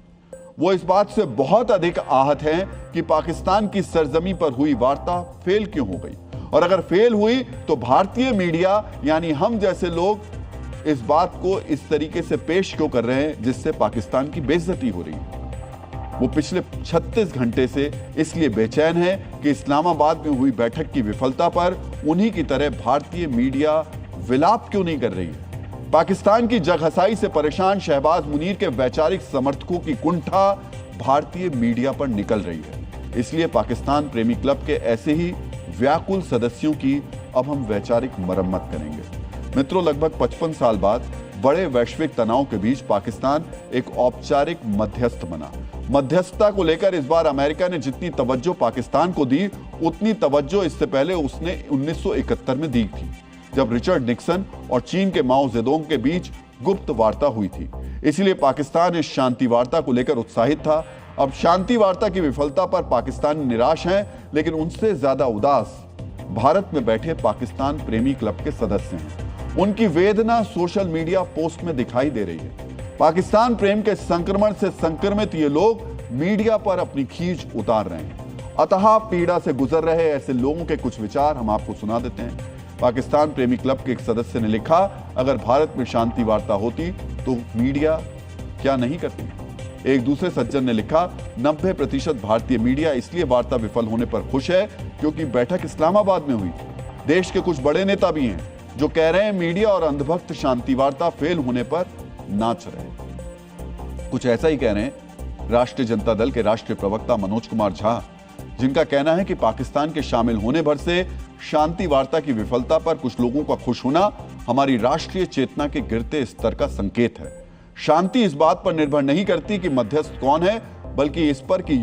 वो इस बात से बहुत अधिक आहत हैं कि पाकिस्तान की सरजमी पर हुई वार्ता फेल क्यों हो गई, और अगर फेल हुई तो भारतीय मीडिया यानी हम जैसे लोग इस बात को इस तरीके से पेश क्यों कर रहे हैं जिससे पाकिस्तान की बेइज्जती हो रही है। वो पिछले 36 घंटे से इसलिए बेचैन है कि इस्लामाबाद में हुई बैठक की विफलता पर उन्हीं की तरह भारतीय मीडिया विलाप क्यों नहीं कर रही है। पाकिस्तान की जगहसाई से परेशान शहबाज मुनीर के वैचारिक समर्थकों की कुंठा भारतीय मीडिया पर निकल रही है। इसलिए पाकिस्तान प्रेमी क्लब के ऐसे ही व्याकुल सदस्यों की अब हम वैचारिक मरम्मत करेंगे। मित्रों, लगभग 55 साल बाद बड़े वैश्विक तनाव के बीच पाकिस्तान एक औपचारिक मध्यस्थ बना। मध्यस्थता को लेकर इस बार अमेरिका ने जितनी तवज्जो पाकिस्तान को दी, उतनी तवज्जो इससे पहले उसने 1971 में दी थी, जब रिचर्ड निक्सन और चीन के माओ जेडोंग के बीच गुप्त वार्ता हुई थी। इसलिए पाकिस्तान इस शांति वार्ता को लेकर उत्साहित था। अब शांति वार्ता की विफलता पर पाकिस्तानी निराश हैं, लेकिन उनसे ज्यादा उदास भारत में बैठे पाकिस्तान प्रेमी क्लब के सदस्य हैं। उनकी वेदना सोशल मीडिया पोस्ट में दिखाई दे रही है। पाकिस्तान प्रेम के संक्रमण से संक्रमित ये लोग मीडिया पर अपनी खींच उतार रहे हैं। अतः पीड़ा से गुजर रहे ऐसे लोगों के कुछ विचार हम आपको सुना देते हैं। पाकिस्तान प्रेमी क्लब के एक सदस्य ने लिखा, अगर भारत में शांति वार्ता होती तो मीडिया क्या नहीं करती। एक दूसरे सज्जन ने लिखा, 90% भारतीय मीडिया इसलिए वार्ता विफल होने पर खुश है क्योंकि बैठक इस्लामाबाद में हुई। देश के कुछ बड़े नेता भी हैं जो कह रहे हैं मीडिया और अंधभक्त शांति वार्ता फेल होने पर नाच रहे। कुछ ऐसा ही कह रहे हैं राष्ट्रीय जनता दल के राष्ट्रीय प्रवक्ता मनोज कुमार झा। जिनका कहना है कि पाकिस्तान के शामिल होने भर से शांति वार्ता की विफलता पर कुछ लोगों का खुश होना हमारी राष्ट्रीय चेतना के गिरते स्तर का संकेत है। शांति इस बात पर निर्भर नहीं करती कि मध्यस्थ कौन है, बल्कि इस पर कि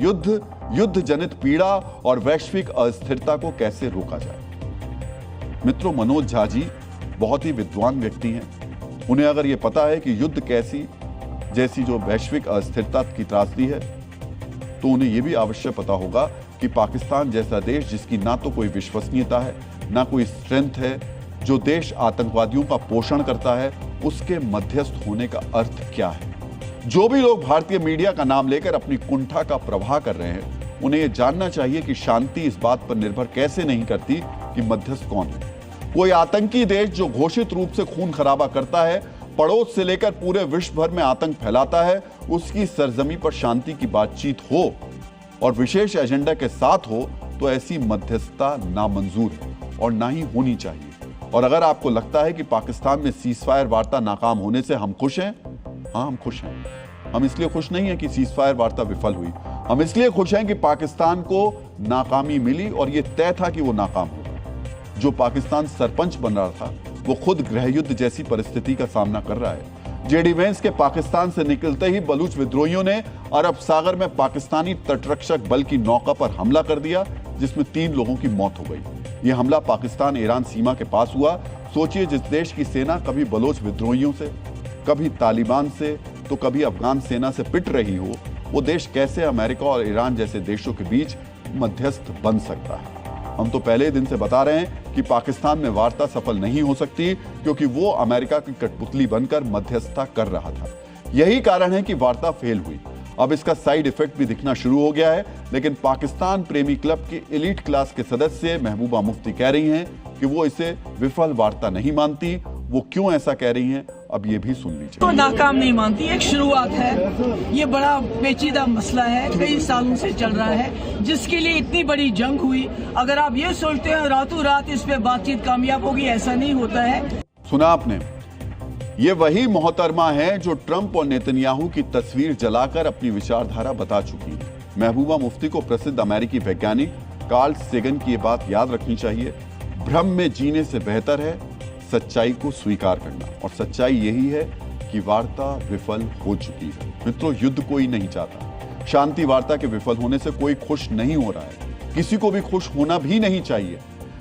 युद्ध जनित पीड़ा और वैश्विक अस्थिरता को कैसे रोका जाए। मित्रों, मनोज झा जी बहुत ही विद्वान व्यक्ति हैं। उन्हें अगर यह पता है कि युद्ध जैसी जो वैश्विक अस्थिरता की त्रासदी है, तो उन्हें यह भी अवश्य पता होगा कि पाकिस्तान जैसा देश जिसकी ना तो कोई विश्वसनीयता है, ना कोई स्ट्रेंथ है, जो देश आतंकवादियों का पोषण करता है, उसके मध्यस्थ होने का अर्थ क्या है। जो भी लोग भारतीय मीडिया का नाम लेकर अपनी कुंठा का प्रवाह कर रहे हैं, उन्हें यह जानना चाहिए कि शांति इस बात पर निर्भर कैसे नहीं करती कि मध्यस्थ कौन है। कोई आतंकी देश जो घोषित रूप से खून खराबा करता है, पड़ोस से लेकर पूरे विश्व भर में आतंक फैलाता है, उसकी सरजमी पर शांति की बातचीत हो और विशेष एजेंडा के साथ हो, तो ऐसी मध्यस्थता नामंजूर है और ना ही होनी चाहिए। और अगर आपको लगता है कि पाकिस्तान में सीजफायर वार्ता नाकाम होने से हम खुश हैं, हाँ, हम खुश हैं। हम इसलिए खुश नहीं हैं कि सीजफायर वार्ता विफल हुई, हम इसलिए खुश हैं कि पाकिस्तान को नाकामी मिली और यह तय था कि वो नाकाम होगा। जो पाकिस्तान सरपंच बन रहा था, वो खुद गृहयुद्ध जैसी परिस्थिति का सामना कर रहा है। जेडी वेंस के पाकिस्तान से निकलते ही बलूच विद्रोहियों ने अरब सागर में पाकिस्तानी तटरक्षक बल की नौका पर हमला कर दिया, जिसमें 3 लोगों की मौत हो गई। यह हमला पाकिस्तान ईरान सीमा के पास हुआ। सोचिए, जिस देश की सेना कभी बलोच विद्रोहियों से, कभी तालिबान से, तो कभी अफगान सेना से पिट रही हो, वो देश कैसे अमेरिका और ईरान जैसे देशों के बीच मध्यस्थ बन सकता है। हम तो पहले दिन से बता रहे हैं कि पाकिस्तान में वार्ता सफल नहीं हो सकती, क्योंकि वो अमेरिका की कठपुतली बनकर मध्यस्थता कर रहा था। यही कारण है कि वार्ता फेल हुई। अब इसका साइड इफेक्ट भी दिखना शुरू हो गया है। लेकिन पाकिस्तान प्रेमी क्लब की एलीट क्लास के सदस्य महबूबा मुफ्ती कह रही हैं कि वो इसे विफल वार्ता नहीं मानती। वो क्यों ऐसा कह रही हैं, अब ये भी सुन लीजिए। तो नाकाम नहीं मानती, एक शुरुआत है। ये बड़ा पेचीदा मसला है, कई सालों से चल रहा है, जिसके लिए इतनी बड़ी जंग हुई। अगर आप ये सोचते हैं रातों रात इस पे बातचीत कामयाब होगी, ऐसा नहीं होता है। सुना आपने, ये वही मोहतरमा है जो ट्रंप और नेतन्याहू की तस्वीर जलाकर अपनी विचारधारा बता चुकी है। महबूबा मुफ्ती को प्रसिद्ध अमेरिकी वैज्ञानिक कार्ल सेगन की ये बात याद रखनी चाहिए, भ्रम में जीने से बेहतर है सच्चाई को स्वीकार करना। और सच्चाई यही है कि वार्ता विफल हो चुकी है। मित्रों, युद्ध कोई नहीं चाहता। शांति वार्ता के विफल होने से कोई खुश नहीं हो रहा है, किसी को भी खुश होना भी नहीं चाहिए।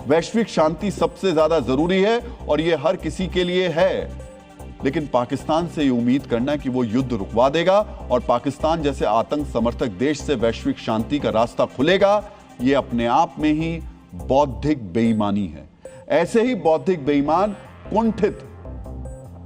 वैश्विक शांति सबसे ज्यादा जरूरी है और यह हर किसी के लिए है। लेकिन पाकिस्तान से ये उम्मीद करना कि वो युद्ध रुकवा देगा और पाकिस्तान जैसे आतंक समर्थक देश से वैश्विक शांति का रास्ता खुलेगा, ये अपने आप में ही बौद्धिक बेईमानी है। ऐसे ही बौद्धिक बेईमान कुंठित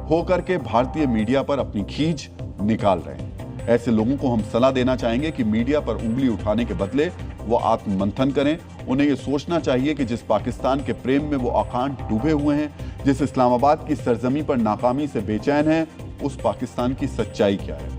होकर के भारतीय मीडिया पर अपनी खींच निकाल रहे हैं। ऐसे लोगों को हम सलाह देना चाहेंगे कि मीडिया पर उंगली उठाने के बदले वो आत्ममंथन करें। उन्हें यह सोचना चाहिए कि जिस पाकिस्तान के प्रेम में वो अकांत डूबे हुए हैं, जिस इस्लामाबाद की सरजमी पर नाकामी से बेचैन है, उस पाकिस्तान की सच्चाई क्या है।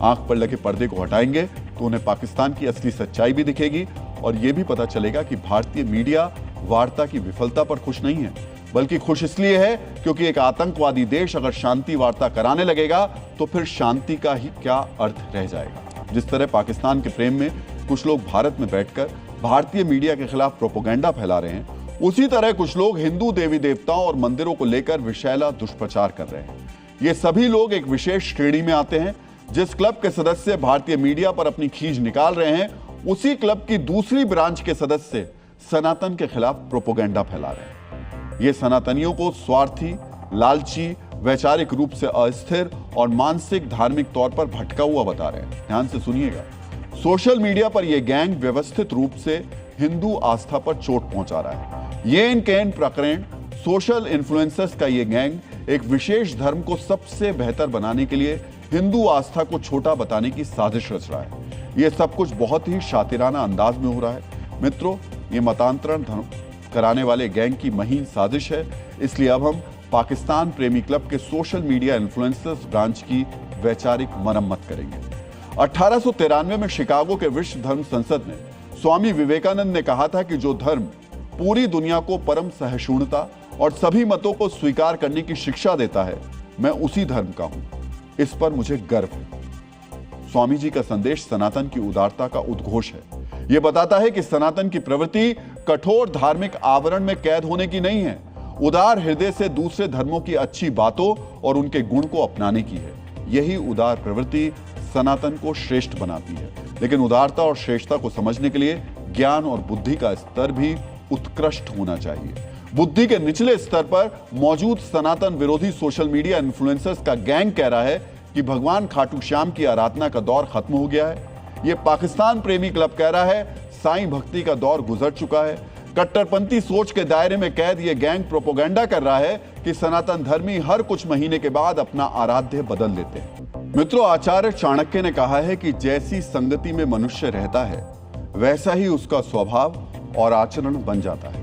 आंख पर लगे पर्दे को हटाएंगे तो उन्हें पाकिस्तान की असली सच्चाई भी दिखेगी और यह भी पता चलेगा कि भारतीय मीडिया वार्ता की विफलता पर खुश नहीं है, बल्कि खुश इसलिए है क्योंकि एक आतंकवादी देश अगर शांति वार्ता कराने लगेगा तो फिर शांति का ही क्या अर्थ रह जाएगा। जिस तरह पाकिस्तान के प्रेम में कुछ लोग भारत में बैठकर भारतीय मीडिया के खिलाफ प्रोपेगेंडा फैला रहे हैं, उसी तरह कुछ लोग हिंदू देवी देवताओं और मंदिरों को लेकर विषैला दुष्प्रचार कर रहे हैं। ये सभी लोग एक विशेष श्रेणी में आते हैं। जिस क्लब के सदस्य भारतीय मीडिया पर अपनी खींच निकाल रहे हैं, उसी क्लब की दूसरी ब्रांच के सदस्य सनातन के खिलाफ प्रोपेगेंडा फैला रहे हैं। ये सनातनियों को स्वार्थी, लालची, वैचारिक रूप से अस्थिर और मानसिक धार्मिक तौर पर भटका हुआ बता रहे हैं। ध्यान से सुनिएगा। सोशल मीडिया पर यह गैंग व्यवस्थित रूप से हिंदू आस्था पर चोट पहुंचा रहा है। ये इनके प्रकरण सोशल इन्फ्लुएंसर्स का यह गैंग एक विशेष धर्म को सबसे बेहतर बनाने के लिए हिंदू आस्था को छोटा बताने की साजिश रच रहा है। यह सब कुछ बहुत ही शातिराना अंदाज में हो रहा है। मित्रों, ये मतांतरण धर्म कराने वाले गैंग की महीन साजिश है। इसलिए अब हम पाकिस्तान प्रेमी क्लब के सोशल मीडिया इन्फ्लुएंसर्स ब्रांच की वैचारिक मरम्मत करेंगे। 1893 में शिकागो के विश्व धर्म संसद में स्वामी विवेकानंद ने कहा था कि जो धर्म पूरी दुनिया को परम सहिष्णुता और सभी मतों को स्वीकार करने की शिक्षा देता है, मैं उसी धर्म का हूं। इस पर मुझे गर्व है। स्वामी जी का संदेश सनातन की उदारता का उद्घोष है। यह बताता है कि सनातन की प्रवृत्ति कठोर धार्मिक आवरण में कैद होने की नहीं है, उदार हृदय से दूसरे धर्मों की अच्छी बातों और उनके गुण को अपनाने की है। यही उदार प्रवृत्ति सनातन को श्रेष्ठ बनाती है। लेकिन उदारता और श्रेष्ठता को समझने के लिए ज्ञान और बुद्धि का स्तर भी उत्कृष्ट होना चाहिए। बुद्धि के निचले स्तर पर मौजूद सनातन विरोधी सोशल मीडिया इन्फ्लुएंसर्स का गैंग कह रहा है कि भगवान खाटू श्याम की आराधना का दौर खत्म हो गया है। यह पाकिस्तान प्रेमी क्लब कह रहा है साईं भक्ति का दौर गुजर चुका है। कट्टरपंथी सोच के दायरे में कैद यह गैंग प्रोपोगेंडा कर रहा है कि सनातन धर्मी हर कुछ महीने के बाद अपना आराध्य बदल लेते हैं। मित्रों, आचार्य चाणक्य ने कहा है कि जैसी संगति में मनुष्य रहता है वैसा ही उसका स्वभाव और आचरण बन जाता है।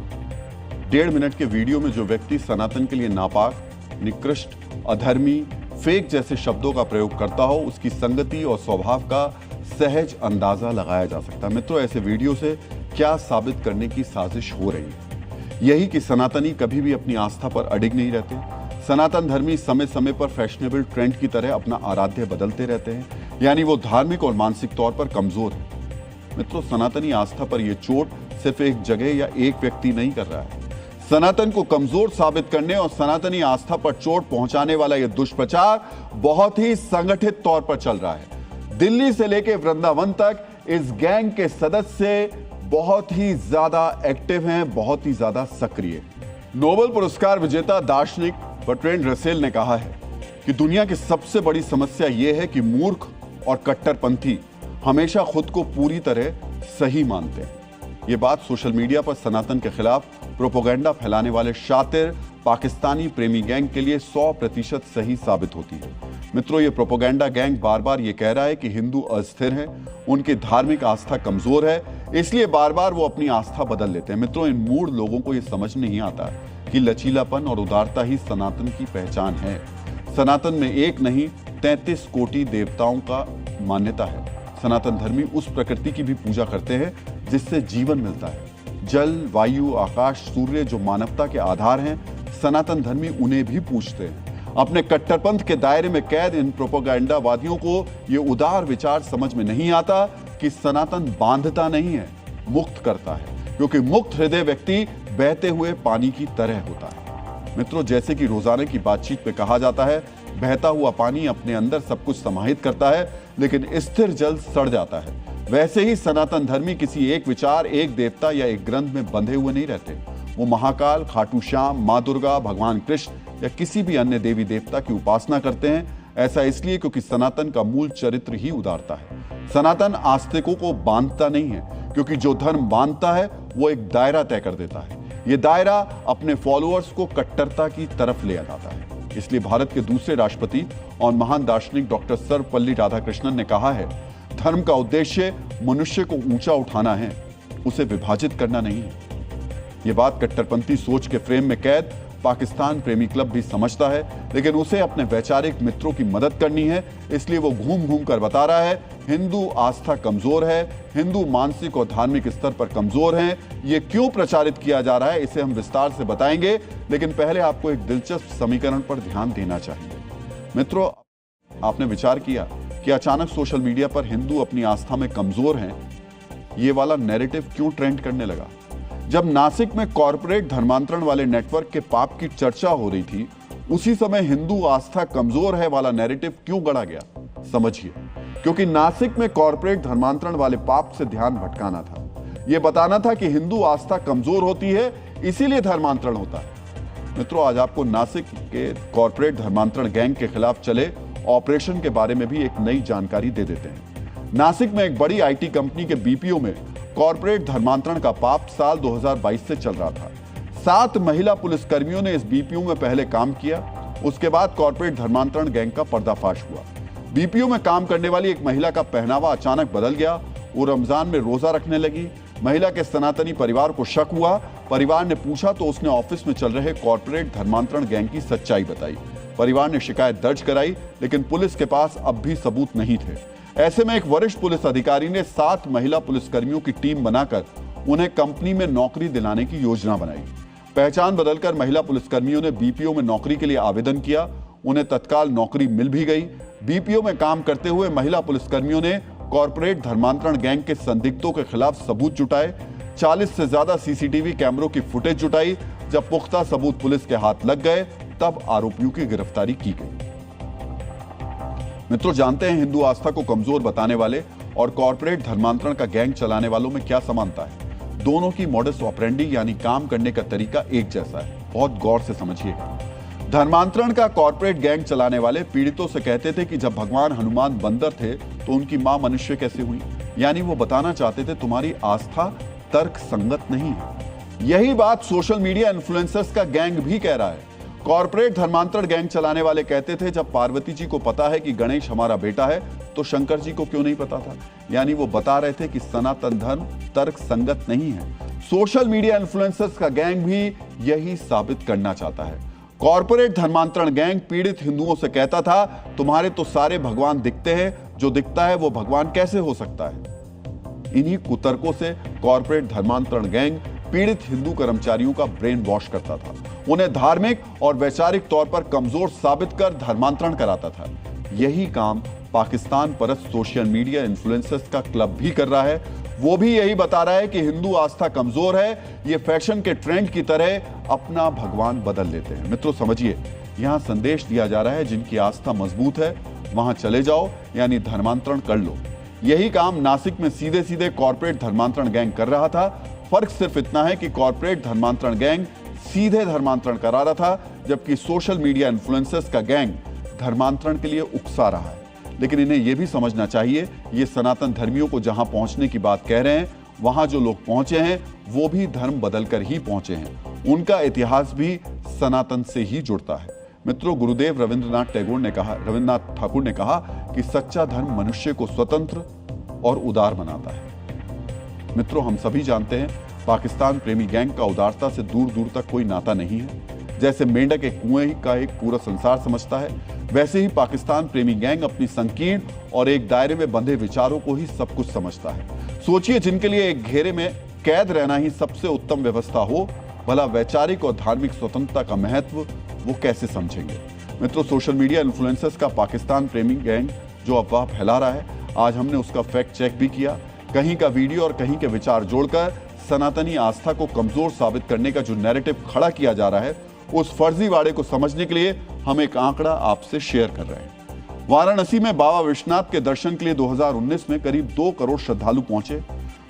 1.5 मिनट के वीडियो में जो व्यक्ति सनातन के लिए नापाक, निकृष्ट, अधर्मी, फेक जैसे शब्दों का प्रयोग करता हो, उसकी संगति और स्वभाव का सहज अंदाजा लगाया जा सकता है। मित्रों, ऐसे वीडियो से क्या साबित करने की साजिश हो रही है? यही कि सनातनी कभी भी अपनी आस्था पर अडिग नहीं रहते। सनातन धर्मी समय समय पर फैशनेबल ट्रेंड की तरह अपना आराध्य बदलते रहते हैं, यानी वो धार्मिक और मानसिक तौर पर कमजोर है। मित्रों, सनातनी आस्था पर यह चोट सिर्फ एक जगह या एक व्यक्ति नहीं कर रहा है। सनातन को कमजोर साबित करने और सनातनी आस्था पर चोट पहुंचाने वाला यह दुष्प्रचार बहुत ही संगठित तौर पर चल रहा है। दिल्ली से लेकर वृंदावन तक इस गैंग के सदस्य बहुत ही ज्यादा एक्टिव हैं, बहुत ही ज्यादा सक्रिय। नोबेल पुरस्कार विजेता दार्शनिक बर्ट्रैंड रसेल ने कहा है कि दुनिया की सबसे बड़ी समस्या यह है कि मूर्ख और कट्टरपंथी हमेशा खुद को पूरी तरह सही मानते हैं। यह बात सोशल मीडिया पर सनातन के खिलाफ प्रोपोगेंडा फैलाने वाले शातिर पाकिस्तानी प्रेमी गैंग के लिए 100% सही साबित होती है। मित्रों, ये प्रोपोगेंडा गैंग बार बार ये कह रहा है कि हिंदू अस्थिर हैं, उनकी धार्मिक आस्था कमजोर है, इसलिए बार बार वो अपनी आस्था बदल लेते हैं। मित्रों, इन मूढ़ लोगों को ये समझ नहीं आता कि लचीलापन और उदारता ही सनातन की पहचान है। सनातन में एक नहीं 33 कोटि देवताओं का मान्यता है। सनातन धर्मी उस प्रकृति की भी पूजा करते हैं जिससे जीवन मिलता है। जल, वायु, आकाश, सूर्य जो मानवता के आधार हैं, सनातन धर्मी उन्हें भी पूजते हैं। अपने कट्टरपंथ के दायरे में कैद इन प्रोपोगेंडावादियों को यह उदार विचार समझ में नहीं आता कि सनातन बांधता नहीं है, मुक्त करता है, क्योंकि मुक्त हृदय व्यक्ति बहते हुए पानी की तरह होता है। मित्रों, जैसे कि रोजाना की बातचीत में कहा जाता है, बहता हुआ पानी अपने अंदर सब कुछ समाहित करता है, लेकिन स्थिर जल सड़ जाता है। वैसे ही सनातन धर्मी किसी एक विचार, एक देवता या एक ग्रंथ में बंधे हुए नहीं रहते। वो महाकाल, खाटू श्याम, मां दुर्गा, भगवान कृष्ण या किसी भी अन्य देवी देवता की उपासना करते हैं। ऐसा इसलिए क्योंकि सनातन का मूल चरित्र ही उदारता है। सनातन आस्तिकों को बांधता नहीं है, क्योंकि जो धर्म बांधता है वो एक दायरा तय कर देता है। ये दायरा अपने फॉलोअर्स को कट्टरता की तरफ ले जाता है। इसलिए भारत के दूसरे राष्ट्रपति और महान दार्शनिक डॉक्टर सर्वपल्ली राधाकृष्णन ने कहा है, धर्म का उद्देश्य मनुष्य को ऊंचा उठाना है, उसे विभाजित करना नहीं है। यह बात कट्टरपंथी सोच के फ्रेम में कैद पाकिस्तान प्रेमी क्लब भी समझता है, लेकिन उसे अपने वैचारिक मित्रों की मदद करनी है। इसलिए वो घूम घूम कर बता रहा है, हिंदू आस्था कमजोर है, हिंदू मानसिक और धार्मिक स्तर पर कमजोर हैं। ये क्यों प्रचारित किया जा रहा है, इसे हम विस्तार से बताएंगे, लेकिन पहले आपको एक दिलचस्प समीकरण पर ध्यान देना चाहिए। मित्रों, आपने विचार किया कि अचानक सोशल मीडिया पर हिंदू अपनी आस्था में कमजोर हैं, ये वाला नैरेटिव क्यों ट्रेंड करने लगा? जब नासिक में कॉर्पोरेट धर्मांतरण वाले नेटवर्क के पाप की चर्चा हो रही थी, उसी समय हिंदू आस्था कमजोर है वाला नैरेटिव क्यों गढ़ा गया? समझिए, क्योंकि नासिक में कॉर्पोरेट धर्मांतरण वाले पाप से ध्यान भटकाना था। यह बताना था कि हिंदू आस्था कमजोर होती है, इसीलिए धर्मांतरण होता है। मित्रों, आज आपको नासिक के कॉर्पोरेट धर्मांतरण गैंग के खिलाफ चले ऑपरेशन के बारे में भी एक नई जानकारी दे देते हैं। नासिक में एक बड़ी आईटी कंपनी के बीपीओ में कॉर्पोरेट धर्मांतरण का पाप साल 2022 से चल रहा था। 7 महिला पुलिसकर्मियों ने इस बीपीओ में पहले काम किया। उसके बाद कॉर्पोरेट धर्मांतरण गैंग का पर्दाफाश हुआ। बीपीओ में काम करने वाली एक महिला का पहनावा अचानक बदल गया। वो रमजान में रोजा रखने लगी। महिला के सनातनी परिवार को शक हुआ। परिवार ने पूछा तो उसने ऑफिस में चल रहे कॉर्पोरेट धर्मांतरण गैंग की सच्चाई बताई। परिवार ने शिकायत दर्ज कराई, लेकिन पुलिस के पास अब भी सबूत नहीं थे। ऐसे में एक वरिष्ठ पुलिस अधिकारी ने 7 महिला पुलिसकर्मियों की टीम बनाकर उन्हें कंपनी में नौकरी दिलाने की योजना बनाई। पहचान बदलकर महिला पुलिसकर्मियों ने बीपीओ में नौकरी के लिए आवेदन किया। उन्हें तत्काल नौकरी मिल भी गई। बीपीओ में काम करते हुए महिला पुलिसकर्मियों ने कॉर्पोरेट धर्मांतरण गैंग के संदिग्धों के खिलाफ सबूत जुटाए, 40 से ज्यादा सीसीटीवी कैमरों की फुटेज जुटाई। जब पुख्ता सबूत पुलिस के हाथ लग गए तब आरोपियों की गिरफ्तारी की गई। मित्रों, जानते हैं हिंदू आस्था को कमजोर बताने वाले और कॉर्पोरेट धर्मांतरण का गैंग चलाने वालों में क्या समानता है। दोनों की मॉडस ऑपरेंडी यानी काम करने का तरीका एक जैसा है। बहुत गौर से समझिएगा। धर्मांतरण का कॉर्पोरेट गैंग चलाने वाले पीड़ितों से कहते थे कि जब भगवान हनुमान बंदर थे तो उनकी मां मनुष्य कैसे हुई। यानी वो बताना चाहते थे तुम्हारी आस्था तर्क संगत नहीं है। यही बात सोशल मीडिया इन्फ्लुएंसर्स का गैंग भी कह रहा है। कॉर्पोरेट धर्मांतरण गैंग चलाने वाले कहते थे जब पार्वती जी को पता है कि गणेश हमारा बेटा है तो शंकर जी को क्यों नहीं पता था। यानी वो बता रहे थे कि सनातन धर्म तर्क संगत नहीं है। सोशल मीडिया इन्फ्लुएंसर्स का गैंग भी यही साबित करना चाहता है। कॉर्पोरेट धर्मांतरण गैंग पीड़ित हिंदुओं से कहता था तुम्हारे तो सारे भगवान दिखते हैं, जो दिखता है वो भगवान कैसे हो सकता है। इन्हीं कुतर्कों से कॉर्पोरेट धर्मांतरण गैंग पीड़ित हिंदू कर्मचारियों का ब्रेन वॉश करता था, उन्हें धार्मिक और वैचारिक तौर पर कमजोर साबित कर धर्मांतरण कराता था। यही काम पाकिस्तान परस्त सोशल मीडिया इन्फ्लुएंसर्स का क्लब भी कर रहा है। वो भी यही बता रहा है कि हिंदू आस्था कमजोर है, ये फैशन के ट्रेंड की तरह अपना भगवान बदल लेते हैं। मित्रों समझिए, यहां संदेश दिया जा रहा है जिनकी आस्था मजबूत है वहां चले जाओ, यानी धर्मांतरण कर लो। यही काम नासिक में सीधे सीधे कॉर्पोरेट धर्मांतरण गैंग कर रहा था। फर्क सिर्फ इतना है कि कॉर्पोरेट धर्मांतरण गैंग सीधे धर्मांतरण करा रहा था, जबकि सोशल मीडिया इन्फ्लुएंसर्स का गैंग धर्मांतरण के लिए उकसा रहा है। लेकिन इन्हें यह भी समझना चाहिए, ये सनातन धर्मियों को जहां पहुंचने की बात कह रहे हैं, वहां जो लोग पहुंचे हैं वो भी धर्म बदलकर ही पहुंचे हैं। उनका इतिहास भी सनातन से ही जुड़ता है। मित्रों, गुरुदेव रविंद्रनाथ ठाकुर ने कहा कि सच्चा धर्म मनुष्य को स्वतंत्र और उदार बनाता है। मित्रों, हम सभी जानते हैं पाकिस्तान प्रेमी गैंग का उदारता से दूर दूर तक कोई नाता नहीं है। जैसे मेंढक एक कुएं का एक पूरा संसार समझता है, वैसे ही पाकिस्तान प्रेमी गैंग अपनी संकीर्ण और एक दायरे में बंधे विचारों को ही सब कुछ समझता है। सोचिए, जिनके लिए एक घेरे में कैद रहना ही सबसे उत्तम व्यवस्था हो, भला वैचारिक और धार्मिक स्वतंत्रता का महत्व वो कैसे समझेंगे। मित्रों, सोशल मीडिया इन्फ्लुएंसर्स का पाकिस्तान प्रेमी गैंग जो अफवाह फैला रहा है, आज हमने उसका फैक्ट चेक भी किया। कहीं का वीडियो और कहीं के विचार जोड़कर सनातनी आस्था को कमजोर साबित करने का जो नैरेटिव खड़ा किया जा रहा है, उस फर्जीवाड़े को समझने के लिए हम एक आंकड़ा आपसे शेयर कर रहे हैं। वाराणसी में बाबा विश्वनाथ के दर्शन के लिए 2019 में करीब 2 करोड़ श्रद्धालु पहुंचे।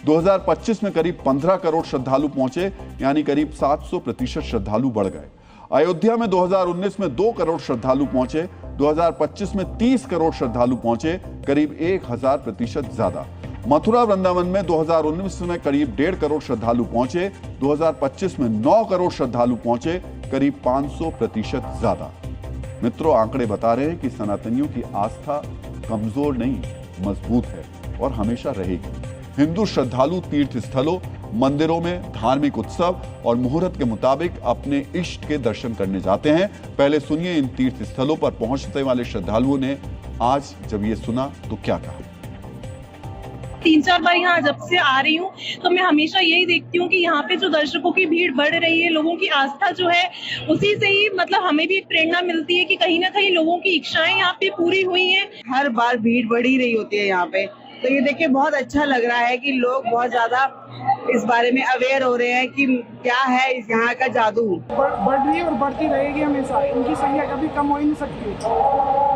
2025 में करीब 15 करोड़ श्रद्धालु पहुंचे, यानी करीब 700% श्रद्धालु बढ़ गए। अयोध्या में 2019 में 2 करोड़ श्रद्धालु पहुंचे, 2025 में 30 करोड़ श्रद्धालु पहुंचे, करीब 1000% ज्यादा। मथुरा वृंदावन में 2019 में करीब 1.5 करोड़ श्रद्धालु पहुंचे, 2025 में 9 करोड़ श्रद्धालु पहुंचे, करीब 500% ज्यादा। मित्रों, आंकड़े बता रहे हैं कि सनातनियों की आस्था कमजोर नहीं, मजबूत है और हमेशा रहेगी। हिंदू श्रद्धालु तीर्थ स्थलों, मंदिरों में धार्मिक उत्सव और मुहूर्त के मुताबिक अपने इष्ट के दर्शन करने जाते हैं। पहले सुनिए इन तीर्थ स्थलों पर पहुंचने वाले श्रद्धालुओं ने आज जब ये सुना तो क्या कहा। 3-4 बार यहाँ जब से आ रही हूँ तो मैं हमेशा यही देखती हूँ कि यहाँ पे जो दर्शकों की भीड़ बढ़ रही है, लोगों की आस्था जो है उसी से ही मतलब हमें भी एक प्रेरणा मिलती है कि कहीं ना कहीं लोगों की इच्छाएं यहाँ पे पूरी हुई हैं। हर बार भीड़ बढ़ ही रही होती है यहाँ पे, तो ये देख के बहुत अच्छा लग रहा है कि लोग बहुत ज्यादा इस बारे में अवेयर हो रहे हैं कि क्या है इस यहाँ का जादू। बढ़ रही है और बढ़ती रहेगी हमेशा, इनकी संख्या कभी कम हो ही नहीं सकती।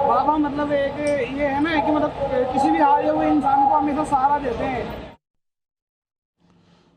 बाबा मतलब एक ये है ना कि मतलब किसी भी हारे हुए इंसान को हमेशा सहारा देते हैं।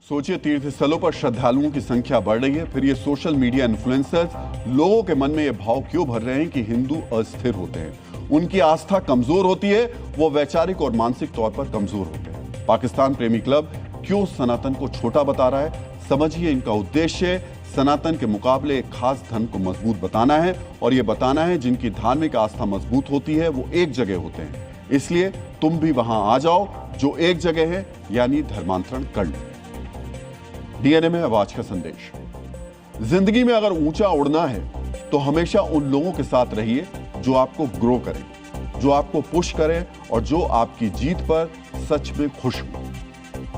सोचिए, तीर्थ स्थलों पर श्रद्धालुओं की संख्या बढ़ रही है, फिर ये सोशल मीडिया इन्फ्लुएंसर्स लोगों के मन में ये भाव क्यों भर रहे हैं कि हिंदू अस्थिर होते हैं, उनकी आस्था कमजोर होती है, वो वैचारिक और मानसिक तौर पर कमजोर होते हैं। पाकिस्तान प्रेमी क्लब क्यों सनातन को छोटा बता रहा है, समझिए। इनका उद्देश्य सनातन के मुकाबले एक खास धर्म को मजबूत बताना है, और ये बताना है जिनकी धार्मिक आस्था मजबूत होती है वो एक जगह होते हैं। इसलिए तुम भी वहां आ जाओ जो एक जगह है, यानी धर्मांतरण कर लो। डीएनए में अब आज का संदेश। जिंदगी में अगर ऊंचा उड़ना है तो हमेशा उन लोगों के साथ रहिए जो आपको ग्रो करें, जो आपको पुश करें और जो आपकी जीत पर सच में खुश हो।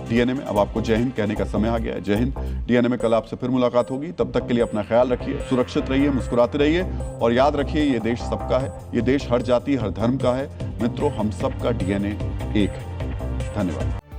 डीएनए में अब आपको जय हिंद कहने का समय आ गया है। जय हिंद। डीएनए में कल आपसे फिर मुलाकात होगी, तब तक के लिए अपना ख्याल रखिए, सुरक्षित रहिए, मुस्कुराते रहिए और याद रखिए ये देश सबका है, ये देश हर जाति हर धर्म का है। मित्रों, हम सबका डीएनए एक है। धन्यवाद।